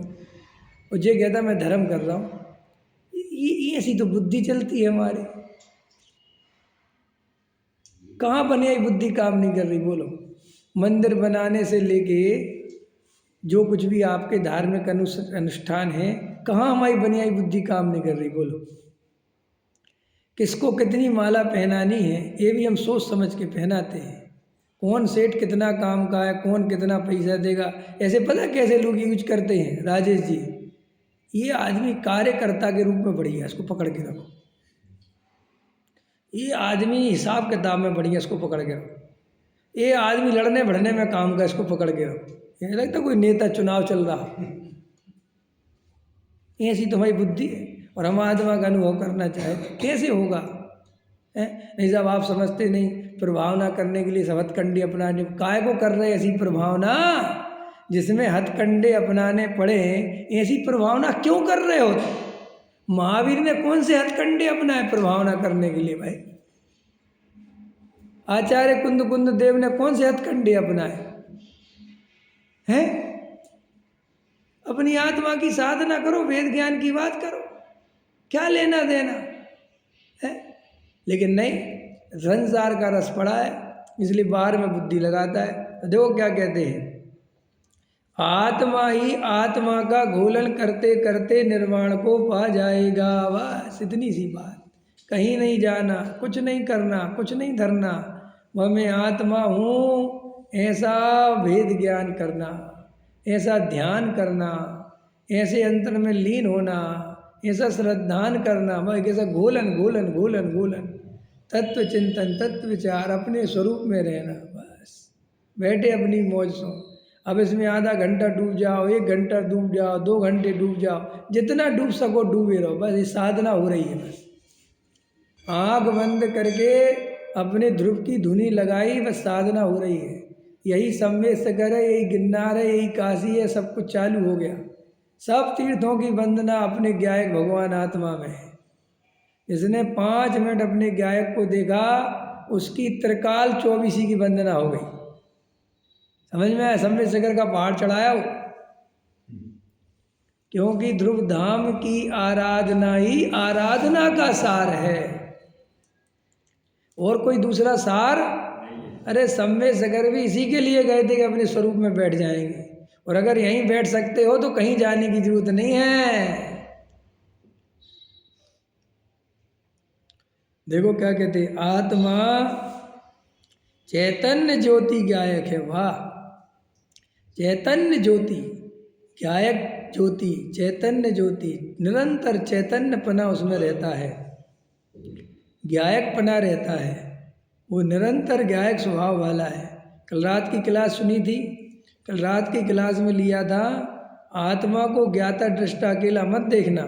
Speaker 1: और ये कहता मैं धर्म कर रहा हूँ। ये ऐसी तो बुद्धि चलती है हमारी। कहाँ बनी आई बुद्धि काम नहीं कर रही? बोलो, मंदिर बनाने से लेके जो कुछ भी आपके धार्मिक अनुष्ठान है, कहाँ हमारी बनी आई बुद्धि काम नहीं कर रही? बोलो, किसको कितनी माला पहनानी है, ये भी हम सोच समझ के पहनाते हैं। कौन सेठ कितना काम का है, कौन कितना पैसा देगा, ऐसे पता कैसे लोग यूज करते हैं? राजेश जी, ये आदमी कार्यकर्ता के रूप में बढ़िया, इसको पकड़ के रखो। ये आदमी हिसाब किताब में बढ़िया, इसको पकड़ के रखो। ये आदमी लड़ने बढ़ने में काम का, इसको पकड़ के रखो। ये लगता कोई नेता चुनाव चल रहा, ऐसी तुम्हारी बुद्धि है। और हम आत्मा का अनुभव करना चाहे तो कैसे होगा? नहीं साहब आप समझते नहीं, प्रभावना करने के लिए सब हथकंडे अपनाने, काय को कर रहे ऐसी प्रभावना? जिसमें हथकंडे अपनाने पड़े, ऐसी प्रभावना क्यों कर रहे हो? महावीर ने कौन से हथकंडे अपनाए प्रभावना करने के लिए भाई? आचार्य कुंद देव ने कौन से हथकंडे अपनाए हैं? अपनी आत्मा की साधना करो, वेद ज्ञान की बात करो, क्या लेना देना है? लेकिन नहीं, संसार का रस पड़ा है, इसलिए बाहर में बुद्धि लगाता है। तो देखो क्या कहते हैं, आत्मा ही आत्मा का घोलन करते करते निर्वाण को पा जाएगा। बस इतनी सी बात, कहीं नहीं जाना, कुछ नहीं करना, कुछ नहीं धरना, वह मैं आत्मा हूँ, ऐसा भेद ज्ञान करना, ऐसा ध्यान करना, ऐसे अंतर में लीन होना, ऐसा श्रद्धान करना, वह कैसा घोलन घोलन घोलन घोलन, तत्व चिंतन, तत्व विचार, अपने स्वरूप में रहना। बस बैठे अपनी मौज सो। अब इसमें आधा घंटा डूब जाओ, 1 घंटा डूब जाओ, 2 घंटे डूब जाओ, जितना डूब सको डूबे रहो। बस ये साधना हो रही है। बस आँख बंद करके अपने ध्रुव की धुनी लगाई, बस साधना हो रही है। यही सम्मेसगर है, यही गिरनार है, यही काशी है, सब कुछ चालू हो गया। सब तीर्थों की वंदना अपने गायक भगवान आत्मा में है। जिसने 5 मिनट अपने गायक को देखा, उसकी त्रिकाल 24 की वंदना हो गई। समझ में आया? सम्मेसगर का पहाड़ चढ़ाया हो, क्योंकि ध्रुव धाम की आराधना ही आराधना का सार है, और कोई दूसरा सार? अरे सम्मेसगर भी इसी के लिए गए थे कि अपने स्वरूप में बैठ जाएंगे। और अगर यहीं बैठ सकते हो तो कहीं जाने की जरूरत नहीं है। देखो क्या कहते हैं, आत्मा चैतन्य ज्योति गायक है। वाह, चैतन्य ज्योति, गायक ज्योति, चैतन्य ज्योति, निरंतर चैतन्य पना उसमें रहता है, गायक पना रहता है, वो निरंतर गायक स्वभाव वाला है। कल रात की क्लास सुनी थी, कल रात की क्लास में लिया था, आत्मा को ज्ञाता दृष्टा अकेला मत देखना।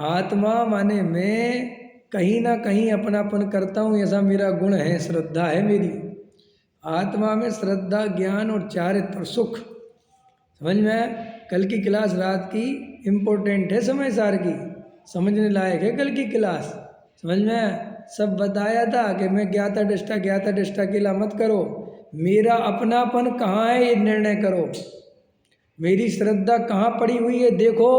Speaker 1: आत्मा माने मैं कहीं ना कहीं अपनापन करता हूँ, ऐसा मेरा गुण है, श्रद्धा है मेरी। आत्मा में श्रद्धा, ज्ञान और चारित्र सुख। समझ में आया? कल की क्लास रात की इम्पोर्टेंट है, समय सार की, समझने लायक है कल की क्लास। समझ में आया? सब बताया था कि मैं ज्ञाता दृष्टा अकेला मत करो, मेरा अपनापन कहाँ है ये निर्णय करो, मेरी श्रद्धा कहाँ पड़ी हुई है देखो।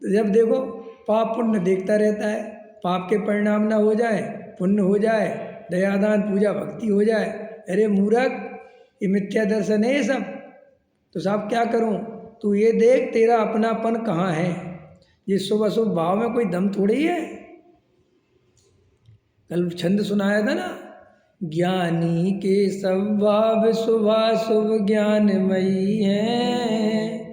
Speaker 1: जब देखो पाप पुण्य देखता रहता है, पाप के परिणाम ना हो जाए, पुण्य हो जाए, दयादान पूजा भक्ति हो जाए। अरे मूर्ख, ये मिथ्या दर्शन है ये सब। तो साहब क्या करूं? तू ये देख तेरा अपनापन कहाँ है। ये शुभ अशुभ भाव में कोई दम थोड़ी है। कल छंद सुनाया था ना, ज्ञानी के सब भाव शुभाशुभ ज्ञानमयी हैं,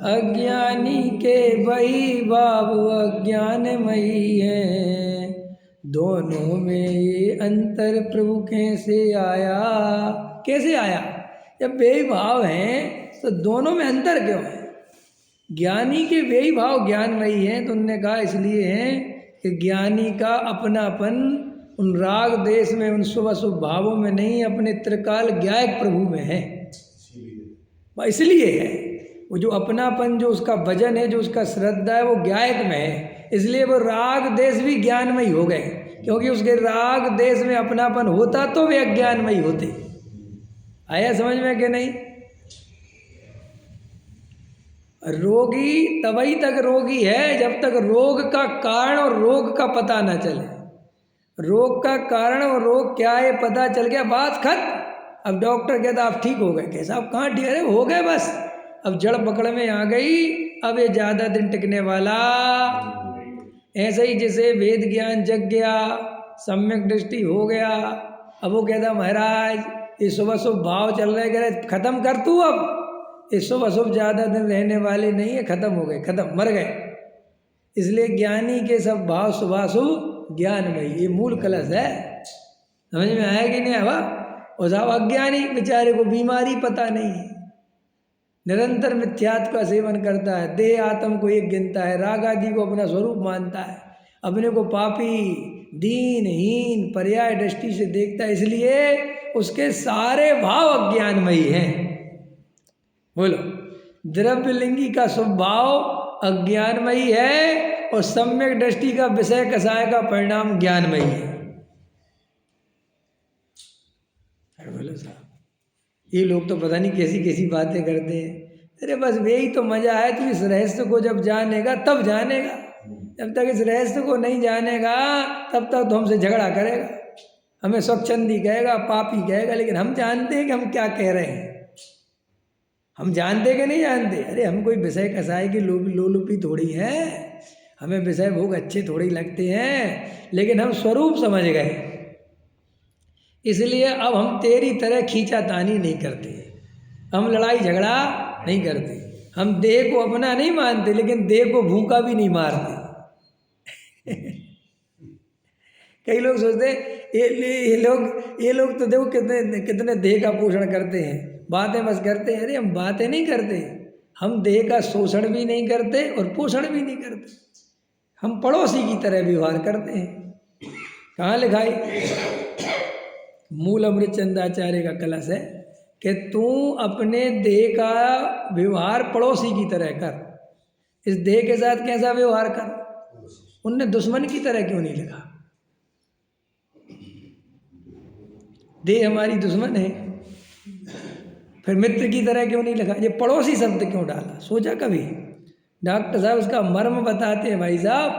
Speaker 1: अज्ञानी के वही भाव अज्ञानमयी हैं। दोनों में ये अंतर प्रभु कैसे आया? कैसे आया? जब वे भाव हैं तो दोनों में अंतर क्यों है? ज्ञानी के वे भाव ज्ञानमयी हैं, तो उनने कहा इसलिए हैं कि ज्ञानी का अपनापन उन राग देश में, उन शुभ अशुभ भावों में नहीं, अपने त्रिकाल ज्ञायक प्रभु में है। इसलिए है वो जो अपनापन, जो उसका भजन है, जो उसका श्रद्धा है, वो ज्ञायक में है। इसलिए वो राग देश भी ज्ञानमयी हो गए, क्योंकि उसके राग देश में अपनापन होता तो वे अज्ञानमयी होते। आया समझ में कि नहीं? रोगी तभी तक रोगी है जब तक रोग का कारण और रोग का पता न चले। रोग का कारण और रोग क्या है पता चल गया, बात खत्म। अब डॉक्टर कहता आप ठीक हो गए, कैसा आप कहाँ ठीक? अरे हो गए बस, अब जड़ पकड़ में आ गई, अब ये ज़्यादा दिन टिकने वाला। ऐसे ही जैसे वेद ज्ञान जग गया, सम्यक दृष्टि हो गया, अब वो कहता महाराज ये शुभ अशुभ भाव चल रहे, कह रहे खत्म कर तू, अब ये शुभ अशुभ ज़्यादा दिन रहने वाले नहीं है, खत्म हो गए, खत्म, मर गए। इसलिए ज्ञानी के सब भाव शुभाशुभ ज्ञानमयी, ये मूल कलश है। समझ में आया कि नहीं आया? और साहब अज्ञानी बेचारे को बीमारी पता नहीं है, निरंतर मिथ्यात्व का सेवन करता है, देह आत्म को एक गिनता है, राग आदि को अपना स्वरूप मानता है, अपने को पापी, दीनहीन, पर्याय दृष्टि से देखता है, इसलिए उसके सारे भाव अज्ञानमयी हैं। बोलो, द्रव्यलिंगी का स्वभाव अज्ञानमयी है और सम्यक दृष्टि का विषय कसाय का परिणाम ज्ञानमयी है। बोलो साहब, ये लोग तो पता नहीं कैसी कैसी बातें करते हैं। अरे बस यही तो मजा है, तू इस रहस्य को जब जानेगा तब जानेगा। जब तक इस रहस्य को नहीं जानेगा तब तक तो हमसे झगड़ा करेगा, हमें स्वच्छंदी कहेगा, पापी कहेगा। लेकिन हम जानते हैं कि हम क्या कह रहे हैं, हम जानते कि नहीं जानते? अरे हम कोई विषय कसाय की लोलुपी थोड़ी है, हमें विषय भोग अच्छे थोड़ी लगते हैं, लेकिन हम स्वरूप समझ गए। इसलिए अब हम तेरी तरह खींचातानी नहीं करते, हम लड़ाई झगड़ा नहीं करते, हम देह को अपना नहीं मानते, लेकिन देह को भूखा भी नहीं मारते। कई लोग सोचते ये लोग तो देखो कितने देह का पोषण करते हैं, बातें बस करते हैं। अरे हम बातें नहीं करते, हम देह का शोषण भी नहीं करते और पोषण भी नहीं करते, हम पड़ोसी की तरह व्यवहार करते हैं। कहाँ लिखा है? मूल अमृत चंदाचार्य का कलश है कि तू अपने देह का व्यवहार पड़ोसी की तरह कर। इस देह के साथ कैसा व्यवहार कर? उनने दुश्मन की तरह क्यों नहीं लिखा? देह हमारी दुश्मन है, फिर मित्र की तरह क्यों नहीं लिखा? ये पड़ोसी शब्द क्यों डाला? सोचा कभी? डॉक्टर साहब उसका मर्म बताते हैं भाई साहब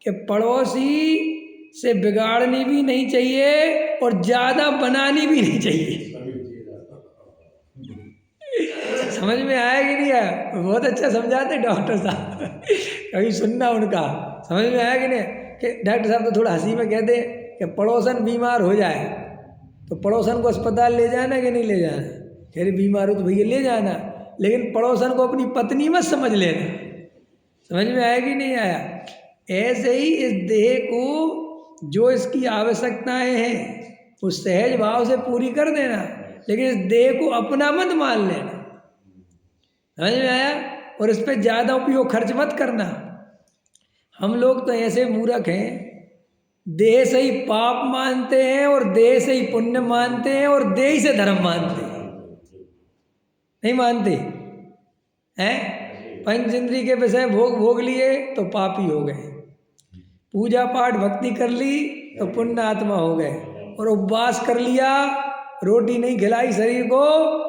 Speaker 1: कि पड़ोसी से बिगाड़नी भी नहीं चाहिए और ज़्यादा बनानी भी नहीं चाहिए। समझ में आया कि नहीं आया? बहुत अच्छा समझाते डॉक्टर साहब, कभी सुनना उनका। समझ में आया कि नहीं? कि डॉक्टर साहब तो थोड़ा हंसी में कहते हैं कि पड़ोसन बीमार हो जाए तो पड़ोसन को अस्पताल ले जाना कि नहीं ले जाना? कह रहे बीमार हो तो भैया ले जाना, लेकिन पड़ोसन को अपनी पत्नी मत समझ लेना। समझ में आया कि नहीं आया? ऐसे ही इस देह को जो इसकी आवश्यकताएं हैं वो सहज भाव से पूरी कर देना, लेकिन इस देह को अपना मत मान लेना। समझ में आया? और इस पर ज़्यादा उपयोग खर्च मत करना। हम लोग तो ऐसे मूर्ख हैं, देह से ही पाप मानते हैं और देह से ही पुण्य मानते हैं और देह से धर्म मानते हैं, नहीं मानते हैं। पंच इंद्रिय के विषय भोग भोग लिए तो पापी हो गए, पूजा पाठ भक्ति कर ली तो पुण्य आत्मा हो गए, और उपवास कर लिया, रोटी नहीं खिलाई शरीर को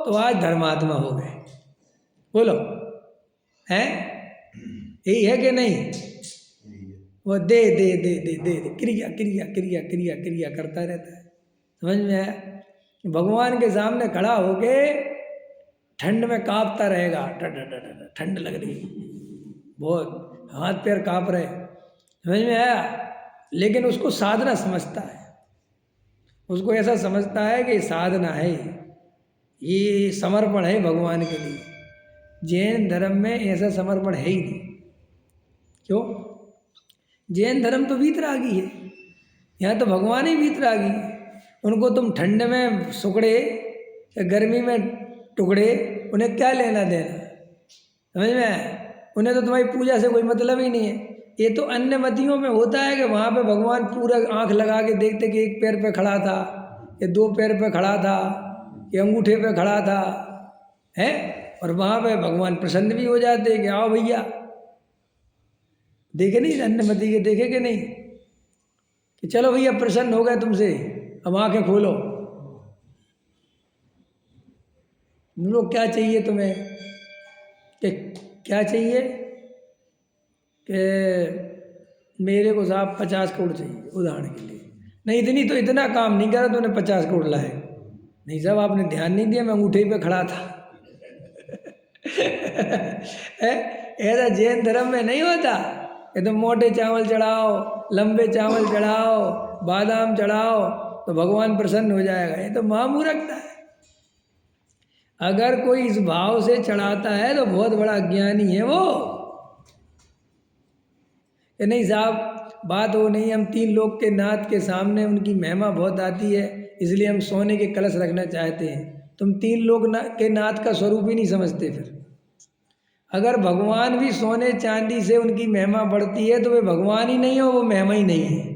Speaker 1: तो आज धर्मात्मा हो गए। बोलो हैं, यही है कि नहीं? वो दे दे दे दे दे दे क्रिया क्रिया क्रिया क्रिया क्रिया करता रहता है। समझ में आया? भगवान के सामने खड़ा होके ठंड में कांपता रहेगा, ठंड लग रही बहुत, हाथ पैर कांप रहे, समझ में आया? लेकिन उसको साधना समझता है, उसको ऐसा समझता है कि साधना है, ये समर्पण है भगवान के लिए। जैन धर्म में ऐसा समर्पण है ही नहीं। क्यों? जैन धर्म तो वीतरागी है, यहाँ तो भगवान ही वीतरागी है। उनको तुम ठंड में सुकड़े या गर्मी में टुकड़े, उन्हें क्या लेना देना? समझ में आया? उन्हें तो तुम्हारी पूजा से कोई मतलब ही नहीं है। ये तो अन्य मतियों में होता है कि वहाँ पे भगवान पूरा आंख लगा के देखते कि एक पैर पे खड़ा था, या दो पैर पे खड़ा था, या अंगूठे पे खड़ा था, है, और वहाँ पे भगवान प्रसन्न भी हो जाते कि आओ भैया। देखे नहीं अन्य मति के, देखे कि नहीं कि चलो भैया प्रसन्न हो गए तुमसे, अब आंखें खोलो, बोलो क्या चाहिए तुम्हें, कि क्या चाहिए कि मेरे को साहब 50 करोड़ चाहिए उदाहरण के लिए। नहीं इतनी तो इतना काम नहीं करा तूने 50 करोड़ लाए। नहीं साहब आपने ध्यान नहीं दिया, मैं अंगूठे पे खड़ा था। ऐसा जैन धर्म में नहीं होता कि तुम मोटे चावल चढ़ाओ, लंबे चावल चढ़ाओ, बादाम चढ़ाओ तो भगवान प्रसन्न हो जाएगा। ये तो महामूर्खता है। अगर कोई इस भाव से चढ़ाता है तो बहुत बड़ा ज्ञानी है वो। कि नहीं साहब बात वो नहीं, हम 3 लोग के नाथ के सामने उनकी महिमा बहुत आती है इसलिए हम सोने के कलश रखना चाहते हैं। तुम 3 लोग के नाथ का स्वरूप ही नहीं समझते। फिर अगर भगवान भी सोने चांदी से उनकी महिमा बढ़ती है तो वे भगवान ही नहीं हो, वो महिमा ही नहीं है।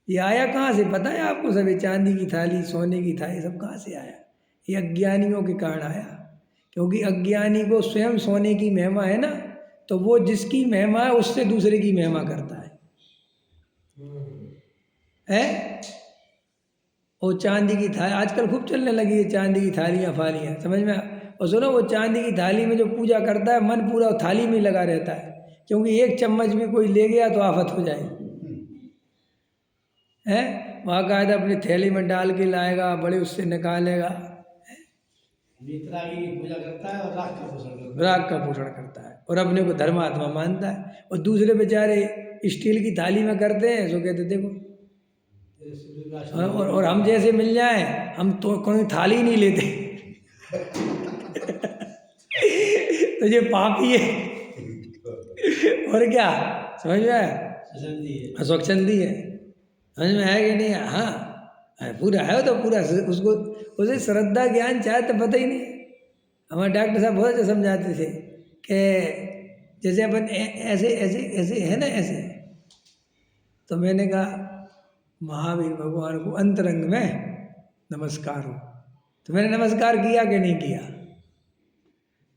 Speaker 1: ये आया कहाँ से पता है आपको? सब चांदी की थाली, सोने की थाली, सब कहाँ से आया? ये अज्ञानियों के कारण आया। क्योंकि अज्ञानी को स्वयं सोने की महिमा है ना, तो वो जिसकी महिमा है उससे दूसरे की महिमा करता है? वो चांदी की थाली आजकल खूब चलने लगी है, चांदी की थालियाँ फालियाँ, समझ में? और सुनो, वो चांदी की थाली में जो पूजा करता है मन पूरा थाली में लगा रहता है, क्योंकि एक चम्मच भी कोई ले गया तो आफत हो जाएगी। है बाकायदा अपनी थैली में डाल के लाएगा, बड़े उससे निकालेगा।
Speaker 2: वीतरागी की पूजा करता है और
Speaker 1: राग का पोषण करता है और अपने को धर्मात्मा मानता है। और दूसरे बेचारे स्टील की थाली में करते हैं, सो कहते देखो। और हम जैसे मिल जाए हम तो कोई थाली नहीं लेते। तो ये पापी है और क्या, समझ में आया? स्वच्छंदी है, समझ में आया कि नहीं? हाँ पूरा है तो पूरा, उसको उसे श्रद्धा ज्ञान चाहे तो पता ही नहीं। हमारे डॉक्टर साहब बहुत अच्छा समझाते थे कि जैसे अपन ऐसे ऐसे ऐसे है ना ऐसे, तो मैंने कहा महावीर भगवान को अंतरंग में नमस्कार हो, तो मैंने नमस्कार किया कि नहीं किया?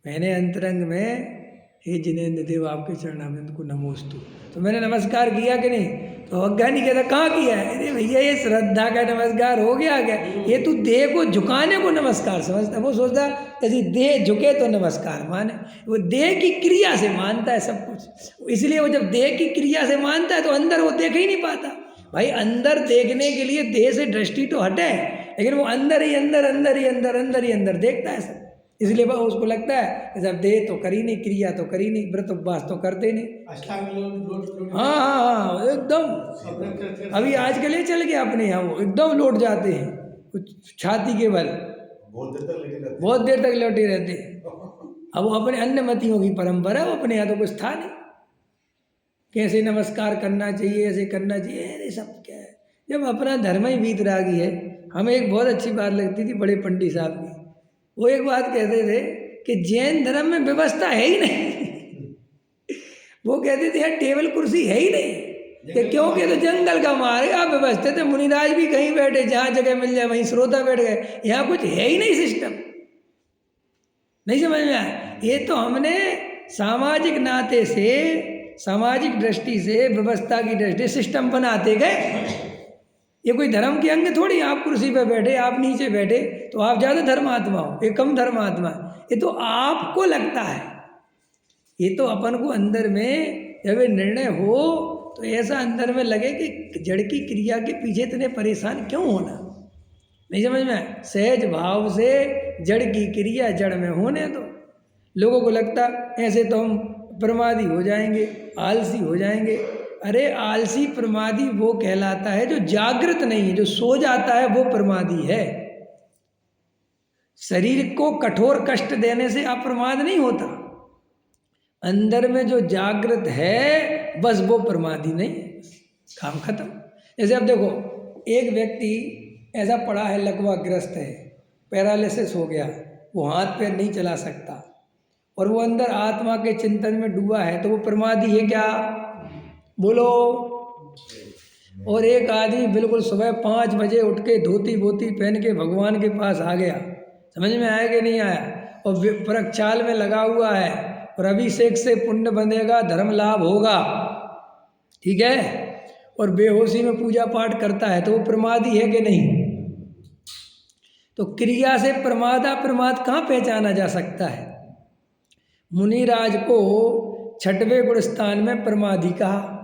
Speaker 1: मैंने अंतरंग में हे जिनेन्द्र देव आपके चरणामृत को नमोस्तु, तो मैंने नमस्कार किया कि नहीं? तो अज्ञानी कहता कहाँ किया है? अरे भैया ये श्रद्धा का नमस्कार हो गया क्या? ये तू देह को झुकाने को नमस्कार समझता। वो सोचता यदि देह झुके तो नमस्कार माने, वो देह की क्रिया से मानता है सब कुछ। इसलिए वो जब देह की क्रिया से मानता है तो अंदर वो देख ही नहीं पाता। भाई अंदर देखने के लिए देह से दृष्टि तो हटे, लेकिन वो अंदर ही अंदर अंदर ही अंदर अंदर ही अंदर देखता है सब। इसलिए वह उसको लगता है कि जब देह तो करी नहीं, क्रिया तो करी नहीं, व्रत उपवास तो करते नहीं। हाँ एकदम। अभी आजकल ये चल गया अपने यहाँ, वो एकदम लौट जाते हैं कुछ छाती के बल, बहुत देर तक लौटे रहते हैं। अब वो अपने अन्य मतियों की परंपरा, वो अपने यहाँ तो कुछ था नहीं। कैसे नमस्कार करना चाहिए, ऐसे करना चाहिए, अरे सब क्या है, जब अपना धर्म ही वीतरागी है। हमें एक बहुत अच्छी बात लगती थी बड़े पंडित साहब की, वो एक बात कहते थे कि जैन धर्म में व्यवस्था है ही नहीं। वो कहते थे यार टेबल कुर्सी है ही नहीं, कि क्योंकि तो जंगल का मार्ग है, आप व्यवस्थित है। मुनिराज भी कहीं बैठे, जहाँ जगह मिल जाए वहीं श्रोता बैठ गए। यहाँ कुछ है ही नहीं सिस्टम। नहीं समझ में आया? ये तो हमने सामाजिक नाते से, सामाजिक दृष्टि से, व्यवस्था की दृष्टि से सिस्टम बनाते गए। ये कोई धर्म के अंग थोड़ी, आप कुर्सी पे बैठे, आप नीचे बैठे तो आप ज़्यादा धर्मात्मा हो, ये कम धर्मात्मा है। ये तो आपको लगता है, ये तो अपन को अंदर में जब ये निर्णय हो तो ऐसा अंदर में लगे कि जड़ की क्रिया के पीछे इतने परेशान क्यों होना। नहीं समझ में आया? सहज भाव से जड़ की क्रिया जड़ में होने दो। लोगों को लगता ऐसे तो हम प्रमादी हो जाएंगे, आलसी हो जाएंगे। अरे आलसी प्रमादी वो कहलाता है जो जागृत नहीं है, जो सो जाता है वो प्रमादी है। शरीर को कठोर कष्ट देने से अप्रमाद नहीं होता। अंदर में जो जागृत है बस वो प्रमादी नहीं, काम खत्म। जैसे अब देखो, एक व्यक्ति ऐसा पड़ा है, लकवाग्रस्त है, पैरालिसिस हो गया, वो हाथ पैर नहीं चला सकता और वो अंदर आत्मा के चिंतन में डूबा है, तो वो प्रमादी है क्या? बोलो। और एक आदमी बिल्कुल सुबह 5 बजे उठ के धोती बोती पहन के भगवान के पास आ गया, समझ में आया कि नहीं आया? और प्रक्षाल में लगा हुआ है और अभिषेक से पुण्य बनेगा, धर्म लाभ होगा, ठीक है, और बेहोशी में पूजा पाठ करता है, तो वो प्रमादी है कि नहीं? तो क्रिया से प्रमादा प्रमाद कहाँ पहचाना जा सकता है? मुनिराज को 6वें गुण स्थान में प्रमादी कहा।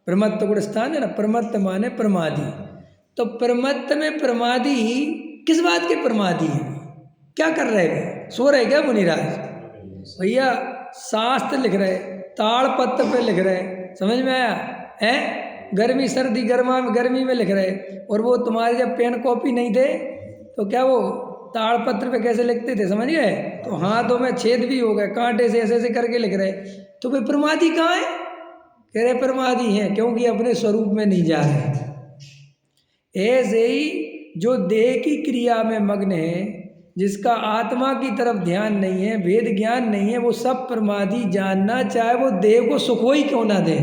Speaker 1: प्रमत्त गुण स्थान है ना, प्रमत्त माने प्रमादी। तो प्रमत्त में प्रमादी किस बात के प्रमादी है? क्या कर रहे हैं? सो रहे क्या मुनिराज? भैया शास्त्र लिख रहे, ताड़पत्र पे लिख रहे, समझ में आया है? गर्मी सर्दी गर्मी में लिख रहे, और वो तुम्हारे जब पेन कॉपी नहीं थे तो क्या वो ताड़पत्र पे कैसे लिखते थे, समझ गए? तो हाथों में छेद भी हो गए, कांटे से ऐसे ऐसे करके लिख रहे। तो वे प्रमादी कहाँ है? कह रहे प्रमादी हैं क्योंकि अपने स्वरूप में नहीं जा रहे। ऐसे ही जो देह की क्रिया में मग्न है, जिसका आत्मा की तरफ ध्यान नहीं है, वेद ज्ञान नहीं है, वो सब प्रमादी जानना, चाहे वो देह को सुख ही क्यों ना दे।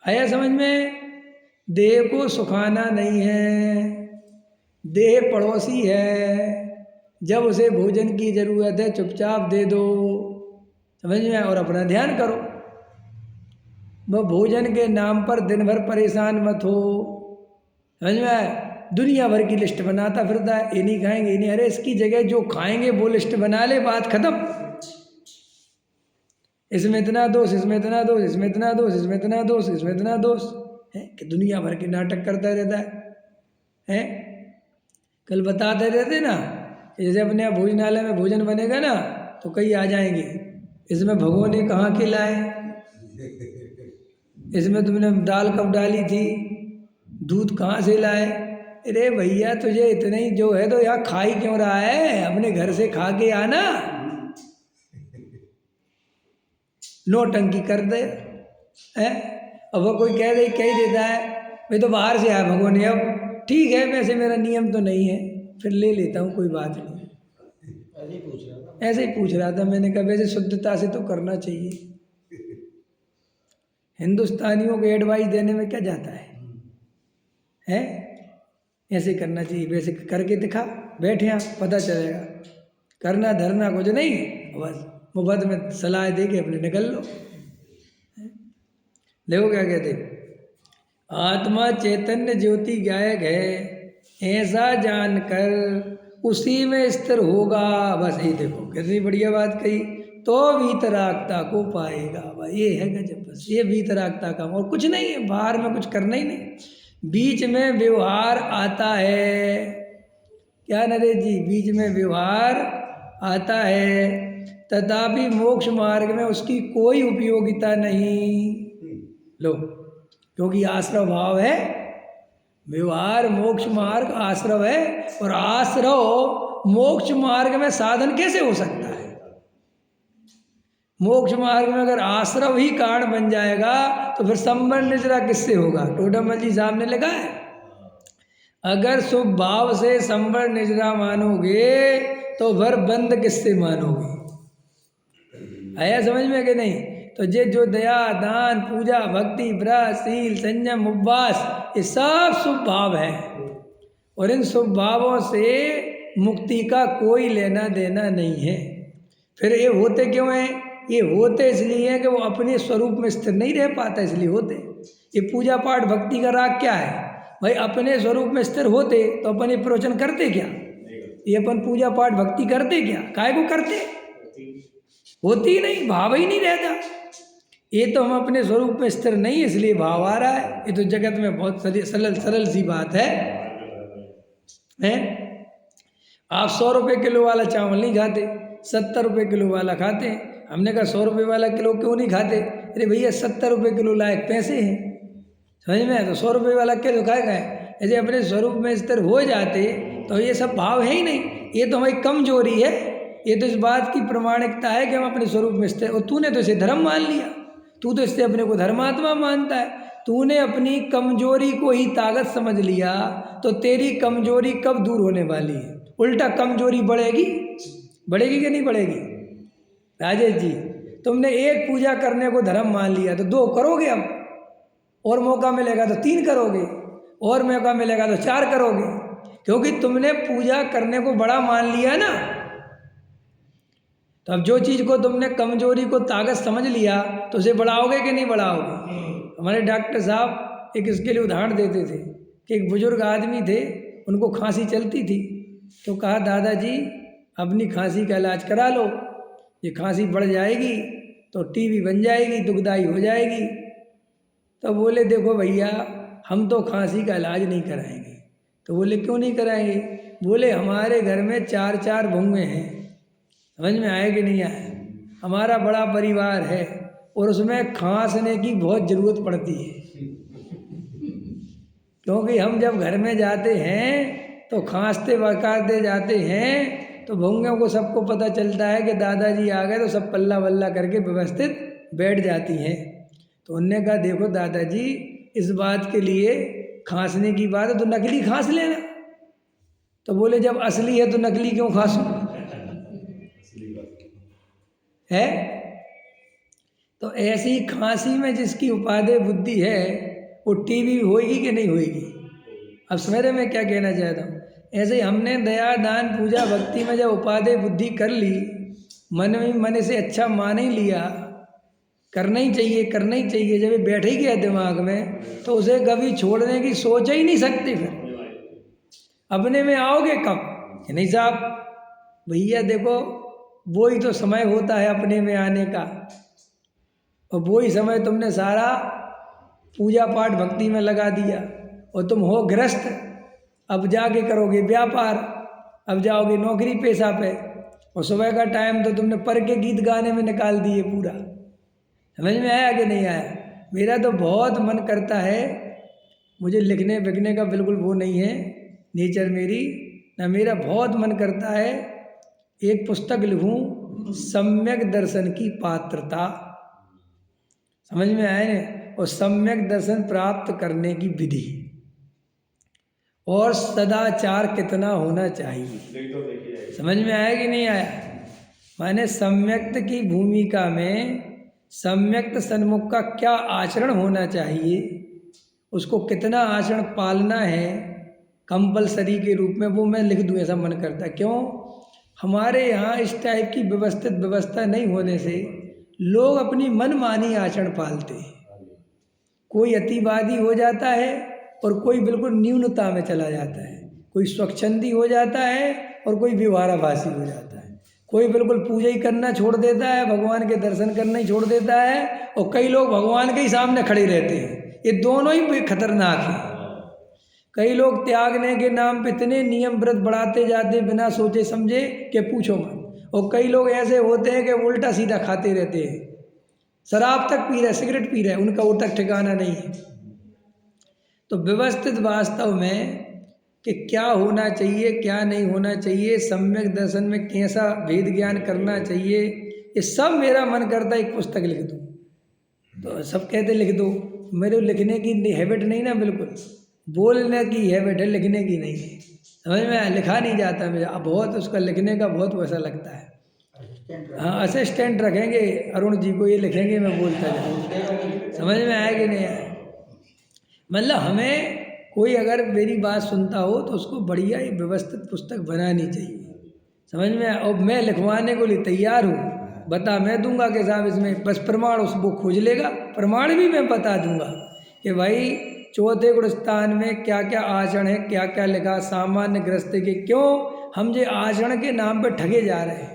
Speaker 1: आया समझ में? देह को सुखाना नहीं है, देह पड़ोसी है, जब उसे भोजन की जरूरत है चुपचाप दे दो, समझ में? और अपना ध्यान करो। वह भोजन के नाम पर दिन भर परेशान मत हो, समझ में? दुनिया भर की लिस्ट बनाता फिरता है, ये नहीं खाएंगे, ये नहीं, अरे इसकी जगह जो खाएंगे वो लिस्ट बना ले, बात खत्म। इसमें इतना दोष, इसमें इतना दोष, इसमें इतना दोष, इसमें इतना दोष, इसमें इतना दोष है कि दुनिया भर के नाटक करता रहता है? कल बताते रहते ना, जैसे अपने यहाँ भोजनालय में भोजन बनेगा ना तो कई आ जाएंगे, इसमें भगोने कहाँ के लाए, इसमें तुमने दाल कब डाली थी, दूध कहाँ से लाए। अरे भैया तुझे इतना ही जो है तो यहाँ खा ही क्यों रहा है? अपने घर से खा के आना, नौटंकी कर दे है। अब वो कोई कह देता है मैं तो बाहर से आया भगवान, अब ठीक है, वैसे मेरा नियम तो नहीं है, फिर ले लेता हूँ, कोई बात नहीं। ऐसे ही पूछ रहा था, मैंने कहा वैसे शुद्धता से तो करना चाहिए, हिंदुस्तानियों को एडवाइस देने में क्या जाता है? ऐसे करना चाहिए, वैसे करके दिखा, बैठे यहाँ पता चलेगा। करना धरना कुछ नहीं, बस मुफ्त में सलाह दे के अपने निकल लो। देखो क्या कहते, आत्मा चैतन्य ज्योति गायक है, ऐसा जानकर उसी में स्थिर होगा। बस ये देखो कितनी बढ़िया बात कही, तो वीतरागता को पाएगा। भाई ये है गजब, बस ये वीतरागता का, और कुछ नहीं है, बाहर में कुछ करना ही नहीं। बीच में व्यवहार आता है, क्या नरेश जी? बीच में व्यवहार आता है, तथापि मोक्ष मार्ग में उसकी कोई उपयोगिता नहीं। लो, क्योंकि आश्रव भाव है, व्यवहार मोक्ष मार्ग आश्रव है, और आश्रव मोक्ष मार्ग में साधन कैसे हो सकता है? मोक्ष मार्ग में अगर आश्रव ही कारण बन जाएगा तो फिर संबंध निजरा किससे होगा? टोडामल जी साहब ने लिखा है, अगर शुभ भाव से संबंध निजरा मानोगे तो फिर बंद किससे मानोगे? आया समझ में कि नहीं? तो ये जो दया, दान, पूजा, भक्ति, व्रत, शील, संयम, उपवास, ये सब शुभ भाव है। और इन शुभ भावों से मुक्ति का कोई लेना देना नहीं है। फिर ये होते क्यों हैं? ये होते इसलिए हैं कि वो अपने स्वरूप में स्थिर नहीं रह पाता, इसलिए होते। ये पूजा पाठ भक्ति का राग क्या है भाई? अपने स्वरूप में स्थिर होते तो अपन ये प्रवचन करते क्या? ये अपन पूजा पाठ भक्ति करते क्या? काहे को करते? होती ही नहीं, भाव ही नहीं रहता। ये तो हम अपने स्वरूप में स्थिर नहीं, इसलिए भाव आ रहा है। ये तो जगत में बहुत सरल सरल सी बात है। आप 100 रुपये किलो वाला चावल नहीं खाते, 70 रुपये किलो वाला खाते हैं। हमने कहा 100 रुपये वाला किलो क्यों नहीं खाते? अरे भैया 70 रुपये किलो लायक पैसे हैं, समझ में आया? तो 100 रुपये वाला क्या तो खाएगा? ऐसे अपने स्वरूप में स्थिर हो जाते तो ये सब भाव है ही नहीं। ये तो हमारी कमजोरी है। ये तो इस बात की प्रमाणिकता है कि हम अपने स्वरूप में स्थिर। और तूने तो इसे धर्म मान लिया, तू तो इससे अपने को धर्मात्मा मानता है। तूने अपनी कमजोरी को ही ताकत समझ लिया, तो तेरी कमजोरी कब दूर होने वाली है? उल्टा कमजोरी बढ़ेगी, बढ़ेगी कि नहीं बढ़ेगी? राजेश जी, तुमने एक पूजा करने को धर्म मान लिया तो 2 करोगे अब, और मौका मिलेगा तो 3 करोगे, और मौका मिलेगा तो 4 करोगे, क्योंकि तुमने पूजा करने को बड़ा मान लिया ना। तो अब जो चीज़ को तुमने कमजोरी को ताकत समझ लिया तो उसे बढ़ाओगे कि नहीं बढ़ाओगे? हमारे डॉक्टर साहब एक इसके लिए उदाहरण देते थे कि एक बुजुर्ग आदमी थे, उनको खांसी चलती थी, तो कहा दादाजी अपनी खांसी का इलाज करा लो, ये खांसी बढ़ जाएगी तो टीबी बन जाएगी, दुखदाई हो जाएगी। तो बोले देखो भैया, हम तो खांसी का इलाज नहीं कराएंगे। तो बोले क्यों नहीं कराएंगे? बोले हमारे घर में 4 भुंगे हैं। समझ में आया कि नहीं आया? हमारा बड़ा परिवार है और उसमें खांसने की बहुत ज़रूरत पड़ती है, क्योंकि हम जब घर में जाते हैं तो खांसते बकाते जाते हैं, तो भुंगों को सबको पता चलता है कि दादाजी आ गए, तो सब पल्ला वल्ला करके व्यवस्थित बैठ जाती हैं। तो उनने कहा देखो दादाजी, इस बात के लिए खांसने की बात है तो नकली खांस लेना। तो बोले जब असली है तो नकली क्यों खांसूं? है तो ऐसी खांसी में जिसकी उपादेय बुद्धि है वो टीबी होगी कि नहीं होगी? अब सवेरे में क्या कहना चाहता हूँ, ऐसे ही हमने दया, दान, पूजा, भक्ति में जब उपादेय बुद्धि कर ली, मन से अच्छा मान ही लिया, करना ही चाहिए करना ही चाहिए, जब ये बैठ ही गया दिमाग में तो उसे कभी छोड़ने की सोच ही नहीं सकती। फिर अपने में आओगे कब कि नहीं साहब? भैया देखो, वो ही तो समय होता है अपने में आने का, और वो ही समय तुमने सारा पूजा पाठ भक्ति में लगा दिया, और तुम हो ग्रस्त। अब जाके करोगे व्यापार, अब जाओगे नौकरी पेशा पे, और सुबह का टाइम तो तुमने पर के गीत गाने में निकाल दिए पूरा। समझ में आया कि नहीं आया? मेरा तो बहुत मन करता है, मुझे लिखने बिखने का बिल्कुल वो नहीं है नेचर मेरी ना, मेरा बहुत मन करता है एक पुस्तक लिखूं, सम्यक दर्शन की पात्रता। समझ में आए ना? और सम्यक दर्शन प्राप्त करने की विधि, और सदाचार कितना होना चाहिए। समझ में आया कि नहीं आया? माने सम्यक्त की भूमिका में सम्यक्त सन्मुख का क्या आचरण होना चाहिए, उसको कितना आचरण पालना है कंपलसरी के रूप में, वो मैं लिख दूँ ऐसा मन करता है। क्यों? हमारे यहाँ इस टाइप की व्यवस्थित व्यवस्था नहीं होने से लोग अपनी मनमानी आचरण पालते हैं। कोई अतिवादी हो जाता है और कोई बिल्कुल न्यूनता में चला जाता है, कोई स्वच्छंदी हो जाता है और कोई विवाराभासी हो जाता है, कोई बिल्कुल पूजा ही करना छोड़ देता है, भगवान के दर्शन करना ही छोड़ देता है, और कई लोग भगवान के ही सामने खड़े रहते हैं। ये दोनों ही खतरनाक हैं। कई लोग त्यागने के नाम पे इतने नियम व्रत बढ़ाते जाते बिना सोचे समझे कि पूछो मत, और कई लोग ऐसे होते हैं कि उल्टा सीधा खाते रहते हैं, शराब तक पी रहे, सिगरेट पी रहे, उनका वो तक ठिकाना नहीं है। तो व्यवस्थित वास्तव में कि क्या होना चाहिए क्या नहीं होना चाहिए, सम्यक दर्शन में कैसा भेद ज्ञान करना चाहिए, ये सब मेरा मन करता है एक पुस्तक लिख दूँ। तो सब कहते लिख दो, मेरे लिखने की हैबिट नहीं ना, बिल्कुल बोलने की हैबिट है, लिखने की नहीं है। समझ में लिखा नहीं जाता मेरा, अब बहुत उसका लिखने का बहुत वैसा लगता है। हाँ असिस्टेंट रखेंगे, अरुण जी को ये लिखेंगे, मैं बोलता जाऊँ। समझ में आया कि नहीं आया? मतलब हमें कोई अगर मेरी बात सुनता हो तो उसको बढ़िया ही व्यवस्थित पुस्तक बनानी चाहिए। समझ में आया? और मैं लिखवाने को लिए तैयार हूँ, बता मैं दूंगा कि साहब इसमें बस प्रमाण उसको खोज लेगा, प्रमाण भी मैं बता दूंगा कि भाई चौथे गुण स्थान में क्या क्या आचरण है, क्या क्या लिखा, सामान्य गृहस्थी के, क्यों हम जो आचरण के नाम पे ठगे जा रहे हैं।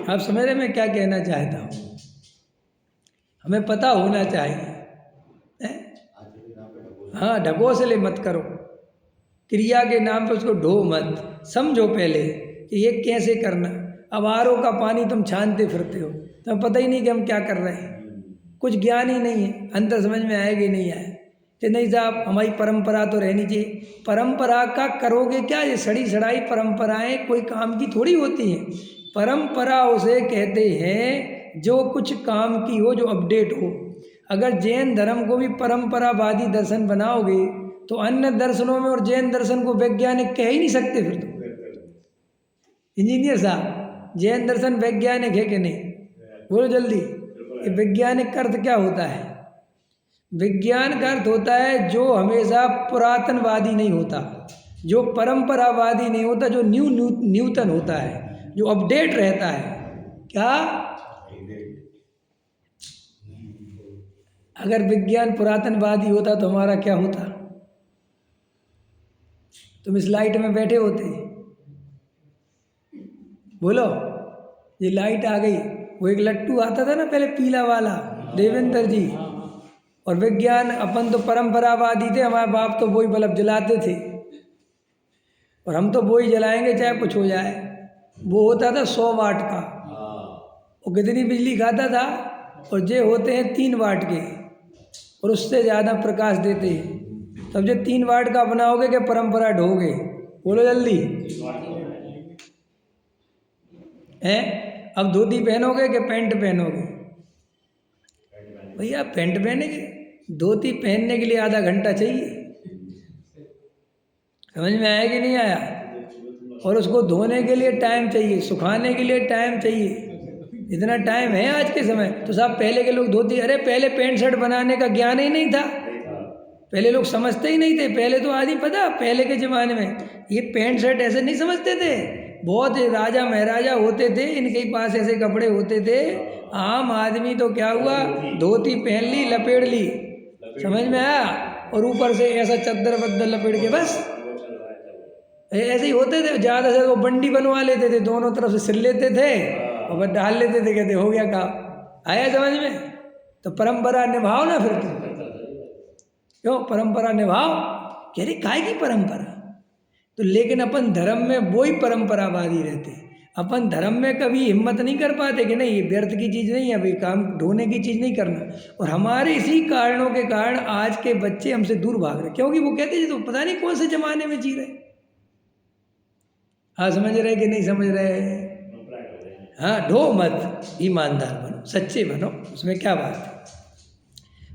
Speaker 1: आप समझ रहे मैं क्या कहना चाहता हूँ? हमें पता होना चाहिए है? हाँ ढकोसले मत करो, क्रिया के नाम पे उसको ढो मत, समझो पहले कि ये कैसे करना। अब आरओ का पानी तुम छानते फिरते हो, तुम्हें पता ही नहीं कि हम क्या कर रहे हैं, कुछ ज्ञान ही नहीं है, अंदर समझ में आएगा ही नहीं आए कि नहीं साहब हमारी परंपरा तो रहनी चाहिए। परंपरा का करोगे क्या? ये सड़ी सड़ाई परंपराएं कोई काम की थोड़ी होती हैं। परंपरा उसे कहते हैं जो कुछ काम की हो, जो अपडेट हो। अगर जैन धर्म को भी परंपरावादी दर्शन बनाओगे तो अन्य दर्शनों में और जैन दर्शन को वैज्ञानिक कह ही नहीं सकते। फिर तो इंजीनियर साहब जैन दर्शन वैज्ञानिक है कि नहीं? बोलो जल्दी। ये वैज्ञानिक का अर्थ क्या होता है? विज्ञान का अर्थ होता है जो हमेशा पुरातनवादी नहीं होता, जो परंपरावादी नहीं होता, जो न्यूतन होता है, जो अपडेट रहता है। क्या? अगर विज्ञान पुरातनवादी होता तो हमारा क्या होता? तुम इस लाइट में बैठे होते। बोलो, ये लाइट आ गई, वो एक लट्टू आता था ना पहले पीला वाला, देवेंद्र जी। और विज्ञान अपन तो परंपरावादी थे, हमारे बाप तो वही बल्ब जलाते थे और हम तो वही जलाएंगे चाहे कुछ हो जाए। वो होता था 100 वाट का, वो कितनी बिजली खाता था? और ये होते हैं 3 वाट के और उससे ज़्यादा प्रकाश देते हैं। तब जो 3 वाट का बनाओगे कि परंपरा ढोगे? बोलो जल्दी हैं? अब धोती पहनोगे कि पैंट पहनोगे? भैया पैंट पहनेंगे, धोती पहनने के लिए आधा घंटा चाहिए। समझ में आया कि नहीं आया? और उसको धोने के लिए टाइम चाहिए, सुखाने के लिए टाइम चाहिए। इतना टाइम है आज के समय तो साहब पहले के लोग धोती, अरे पहले पैंट शर्ट बनाने का ज्ञान ही नहीं था, पहले लोग समझते ही नहीं थे। पहले तो आदमी पता, पहले के ज़माने में ये पैंट शर्ट ऐसे नहीं समझते थे। बहुत राजा महाराजा होते थे, इनके पास ऐसे कपड़े होते थे। आम आदमी तो क्या हुआ, धोती पहन ली, लपेट ली, समझ में आया? और ऊपर से ऐसा चद्दर वद्दर लपेट के बस ऐसे ही होते थे। ज़्यादा से वो बंडी बनवा लेते थे, दोनों तरफ से सिल लेते थे और बस डाल लेते थे, कहते हो गया काम। आया समझ में? तो परंपरा निभाओ ना फिर तुम, क्यों परंपरा निभाओ? कह रही काय की परंपरा? तो लेकिन अपन धर्म में वही परंपरावादी रहते। अपन धर्म में कभी हिम्मत नहीं कर पाते कि नहीं ये व्यर्थ की चीज़ नहीं है, भाई काम ढोने की चीज़ नहीं करना। और हमारे इसी कारणों के कारण आज के बच्चे हमसे दूर भाग रहे, क्योंकि वो कहते हैं तो पता नहीं कौन से जमाने में जी रहे। हाँ समझ रहे कि नहीं समझ रहे? हाँ ढो मत, ईमानदार बनो, सच्चे बनो, उसमें क्या बात है।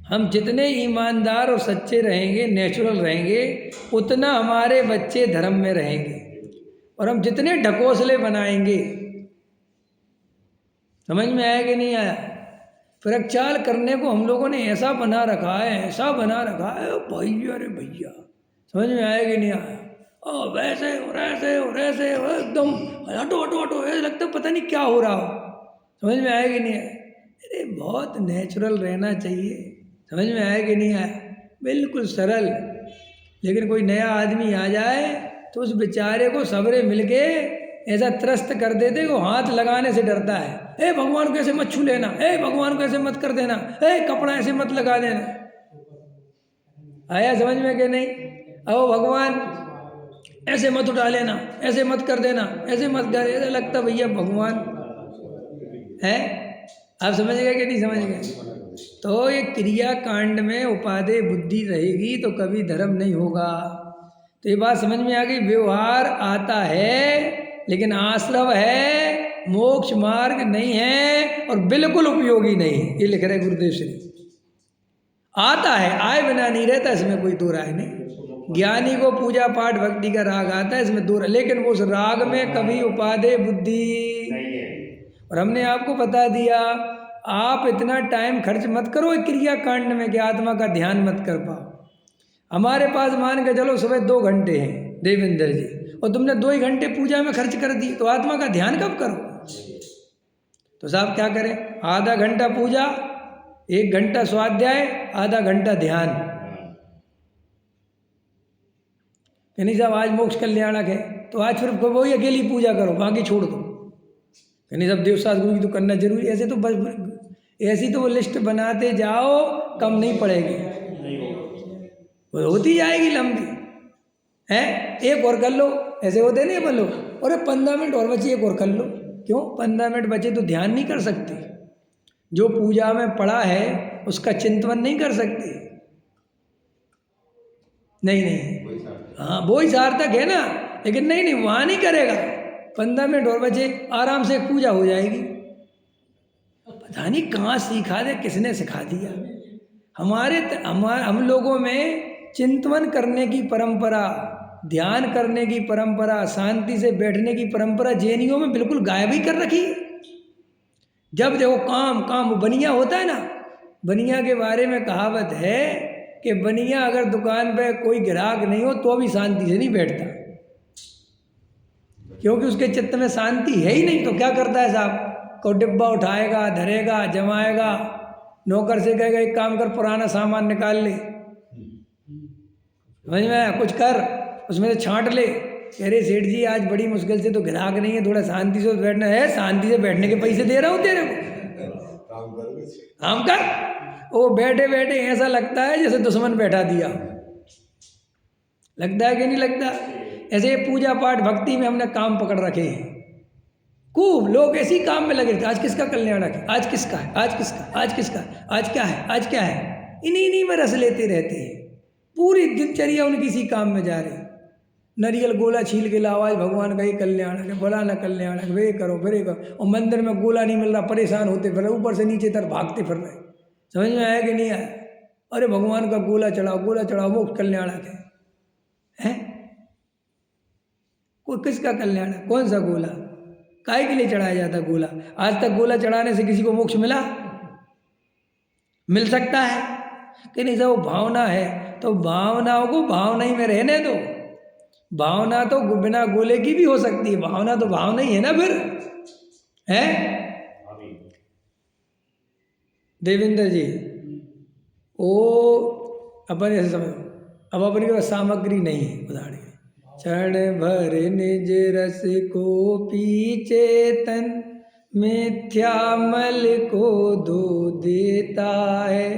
Speaker 1: हम जितने ईमानदार और सच्चे रहेंगे, नेचुरल रहेंगे, उतना हमारे बच्चे धर्म में रहेंगे। और हम जितने ढकोसले बनाएंगे, समझ में आया कि नहीं आया? प्रचार करने को हम लोगों ने ऐसा बना रखा है, ऐसा बना रखा है भैया, अरे भैया, समझ में आया कि नहीं आया? और वैसे और ऐसे और ऐसे एकदम हटो हटो हटो, ऐसा लगता है पता नहीं क्या हो रहा हो। समझ में आया कि नहीं आया? अरे बहुत नेचुरल रहना चाहिए। समझ में आया कि नहीं आया? बिल्कुल सरल। लेकिन कोई नया आदमी आ जाए तो उस बेचारे को सबरे मिलके ऐसा त्रस्त कर देते को हाथ लगाने से डरता है। ए भगवान को ऐसे मत छू लेना, ए भगवान को ऐसे मत कर देना, ए कपड़ा ऐसे मत लगा देना। आया समझ में कि नहीं? अब भगवान ऐसे मत उठा लेना, ऐसे मत कर देना, ऐसे मत कर, ऐसा लगता भैया भगवान है। आप समझ गए कि नहीं समझ गए? तो ये क्रिया कांड में उपादेय बुद्धि रहेगी तो कभी धर्म नहीं होगा। तो ये बात समझ में आ गई। व्यवहार आता है लेकिन आश्रव है, मोक्ष मार्ग नहीं है और बिल्कुल उपयोगी नहीं है। ये लिख रहे गुरुदेव श्री। आता है, आए बिना नहीं रहता, इसमें कोई दो राय नहीं। ज्ञानी को पूजा पाठ भक्ति का राग आता है, इसमें दूर, लेकिन वो उस राग में कभी उपादेय बुद्धि। और हमने आपको बता दिया, आप इतना टाइम खर्च मत करो एक क्रिया कांड में कि आत्मा का ध्यान मत कर पाओ। हमारे पास मान के चलो सुबह 2 घंटे हैं देवेंद्र जी, और तुमने 2 ही घंटे पूजा में खर्च कर दी, तो आत्मा का ध्यान कब करो? तो साहब क्या करें, आधा घंटा पूजा, 1 घंटा स्वाध्याय, आधा घंटा ध्यान। नहीं साहब आज मोक्ष कल्याणक है, तो आज फिर वही अकेली पूजा करो, बाकी छोड़ दो। नहीं साहब देवसास गुरु की तो करना जरूरी, ऐसे तो ऐसी तो वो लिस्ट बनाते जाओ, कम नहीं पड़ेगी, वो होती जाएगी लंबी है। एक और कर लो, ऐसे होते नहीं बोलो, अरे 15 मिनट और बचे, एक और कर लो। क्यों 15 मिनट बचे तो ध्यान नहीं कर सकते? जो पूजा में पड़ा है उसका चिंतन नहीं कर सकते? नहीं, हाँ वो ही सार्थक है ना, लेकिन नहीं वहाँ नहीं करेगा। 15 मिनट और बचे, आराम से पूजा हो जाएगी। पता नहीं कहाँ सीखा दे, किसने सिखा दिया। हम लोगों में चिंतन करने की परंपरा, ध्यान करने की परंपरा, शांति से बैठने की परंपरा जैनियों में बिल्कुल गायब ही कर रखी है। जब देखो काम बनिया होता है ना, बनिया के बारे में कहावत है कि बनिया अगर दुकान पे कोई ग्राहक नहीं हो तो भी शांति से नहीं बैठता, क्योंकि उसके चित्त में शांति है ही नहीं। तो क्या करता है साहब, को डिब्बा उठाएगा, धरेगा, जमाएगा, नौकर से कहेगा एक काम कर, पुराना सामान निकाल ले, समझ में आया, कुछ कर, उसमें से छांट ले। अरे सेठ जी आज बड़ी मुश्किल से तो ग्राहक नहीं है, थोड़ा शांति से बैठना है। शांति से बैठने के पैसे दे रहा हूँ तेरे को, काम कर। वो बैठे बैठे ऐसा लगता है जैसे दुश्मन बैठा दिया, लगता है कि नहीं लगता? ऐसे पूजा पाठ भक्ति में हमने काम पकड़ रखे हैं खूब, लोग ऐसी काम में लगे रहते। आज किसका कल्याणक है, आज किसका है, आज किसका, आज किसका, आज क्या है, आज क्या है, इन्हीं में रस लेते रहते हैं। पूरी दिनचर्या उनकी इसी काम में जा रही। नारियल गोला छील के लाओ, आज भगवान का ये कल्याणक है, बोला ना कल्याणक, वे करो फिर करो। और मंदिर में गोला नहीं मिल रहा, परेशान होते फिर रहे, ऊपर से नीचे तक भागते फिर रहे। समझ में आया कि नहीं आया? अरे भगवान का गोला चढ़ाओ, गोला चढ़ाओ, मोक्ष कल्याणक है। कोई किसका कल्याण है, कौन सा गोला, काहे के लिए चढ़ाया जाता गोला? आज तक गोला चढ़ाने से किसी को मोक्ष मिला? मिल सकता है कि नहीं? वो भावना है, तो भावनाओं को भावना ही में रहने दो। भावना तो बिना गोले की भी हो सकती है, भावना तो भावना ही है ना फिर, है देवेंद्र जी। ओ अपन ऐसे समझो, अब अपने के पास सामग्री नहीं है, उदाहरण क्षण भर निज रस को पीछे तन मिथ्यामल को धो देता है।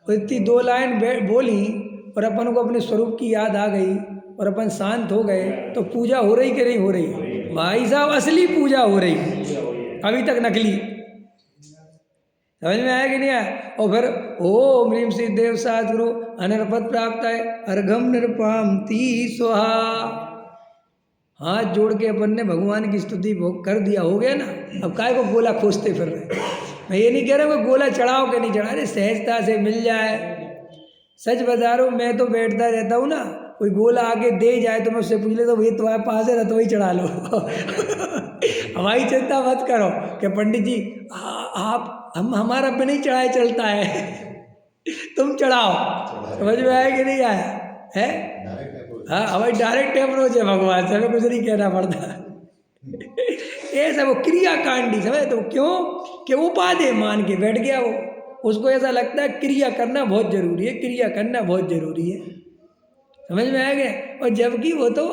Speaker 1: इतनी 2 लाइन बोली और अपन को अपने स्वरूप की याद आ गई और अपन शांत हो गए, तो पूजा हो रही कि नहीं हो रही? भाई साहब असली पूजा हो रही, अभी तक नकली। समझ में आया कि नहीं आया? और फिर ओम ह्रीम श्री देव सद्गुरु अनर्पद प्राप्त है, अर्घम निरपाम ती स्वाहा। हाथ जोड़ के अपन ने भगवान की स्तुति कर दिया, हो गया ना। अब काय को गोला खोजते फिर रहे। मैं ये नहीं कह रहा हूँ गोला चढ़ाओ कि नहीं चढ़ा, अरे सहजता से मिल जाए। सच बता रहा हूँ, मैं तो बैठता रहता हूँ ना, कोई गोला आगे दे जाए तो मैं उससे पूछ लेता हूँ, ये तुम्हारे पास है ना, तो वही चढ़ा लो। हमारी चिंता मत करो कि पंडित जी हम हमारा पे नहीं चढ़ाए चलता है, तुम चढ़ाओ। समझ में आया कि नहीं आया है? हाँ हमारी डायरेक्ट अप्रोच है भगवान से, हमें कुछ नहीं कहना पड़ता। ये सब वो क्रियाकांडी समझ, तो क्यों कि उपाधि मान के बैठ गया वो, उसको ऐसा लगता है क्रिया करना बहुत जरूरी है, क्रिया करना बहुत जरूरी है। समझ में आ गया? और जबकि वो तो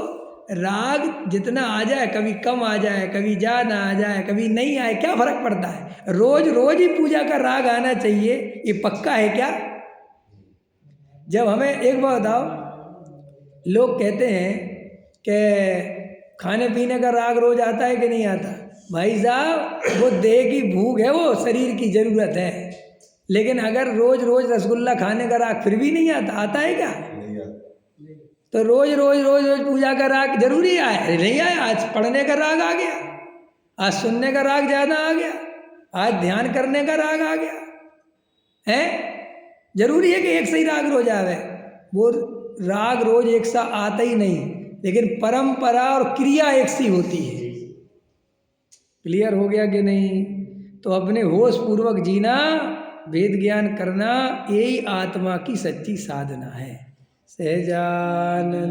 Speaker 1: राग जितना आ जाए, कभी कम आ जाए, कभी ज़्यादा आ जाए, कभी नहीं आए, क्या फर्क पड़ता है? रोज रोज ही पूजा का राग आना चाहिए, ये पक्का है क्या? जब हमें एक बात बताओ, लोग कहते हैं कि खाने पीने का राग रोज आता है कि नहीं आता? भाई साहब वो देह की भूख है, वो शरीर की ज़रूरत है। लेकिन अगर रोज रोज रसगुल्ला खाने का राग फिर भी नहीं आता, आता है क्या? तो रोज रोज रोज रोज पूजा का राग जरूरी है? अरे नहीं आया। आज पढ़ने का राग आ गया, आज सुनने का राग ज़्यादा आ गया, आज ध्यान करने का राग आ गया है। जरूरी है कि एक सही राग रोज आवे? वो राग रोज एक सा आता ही नहीं, लेकिन परंपरा और क्रिया एक सी होती है। क्लियर हो गया कि नहीं? तो अपने होश पूर्वक जीना, वेद ज्ञान करना, यही आत्मा की सच्ची साधना है। सहजानंद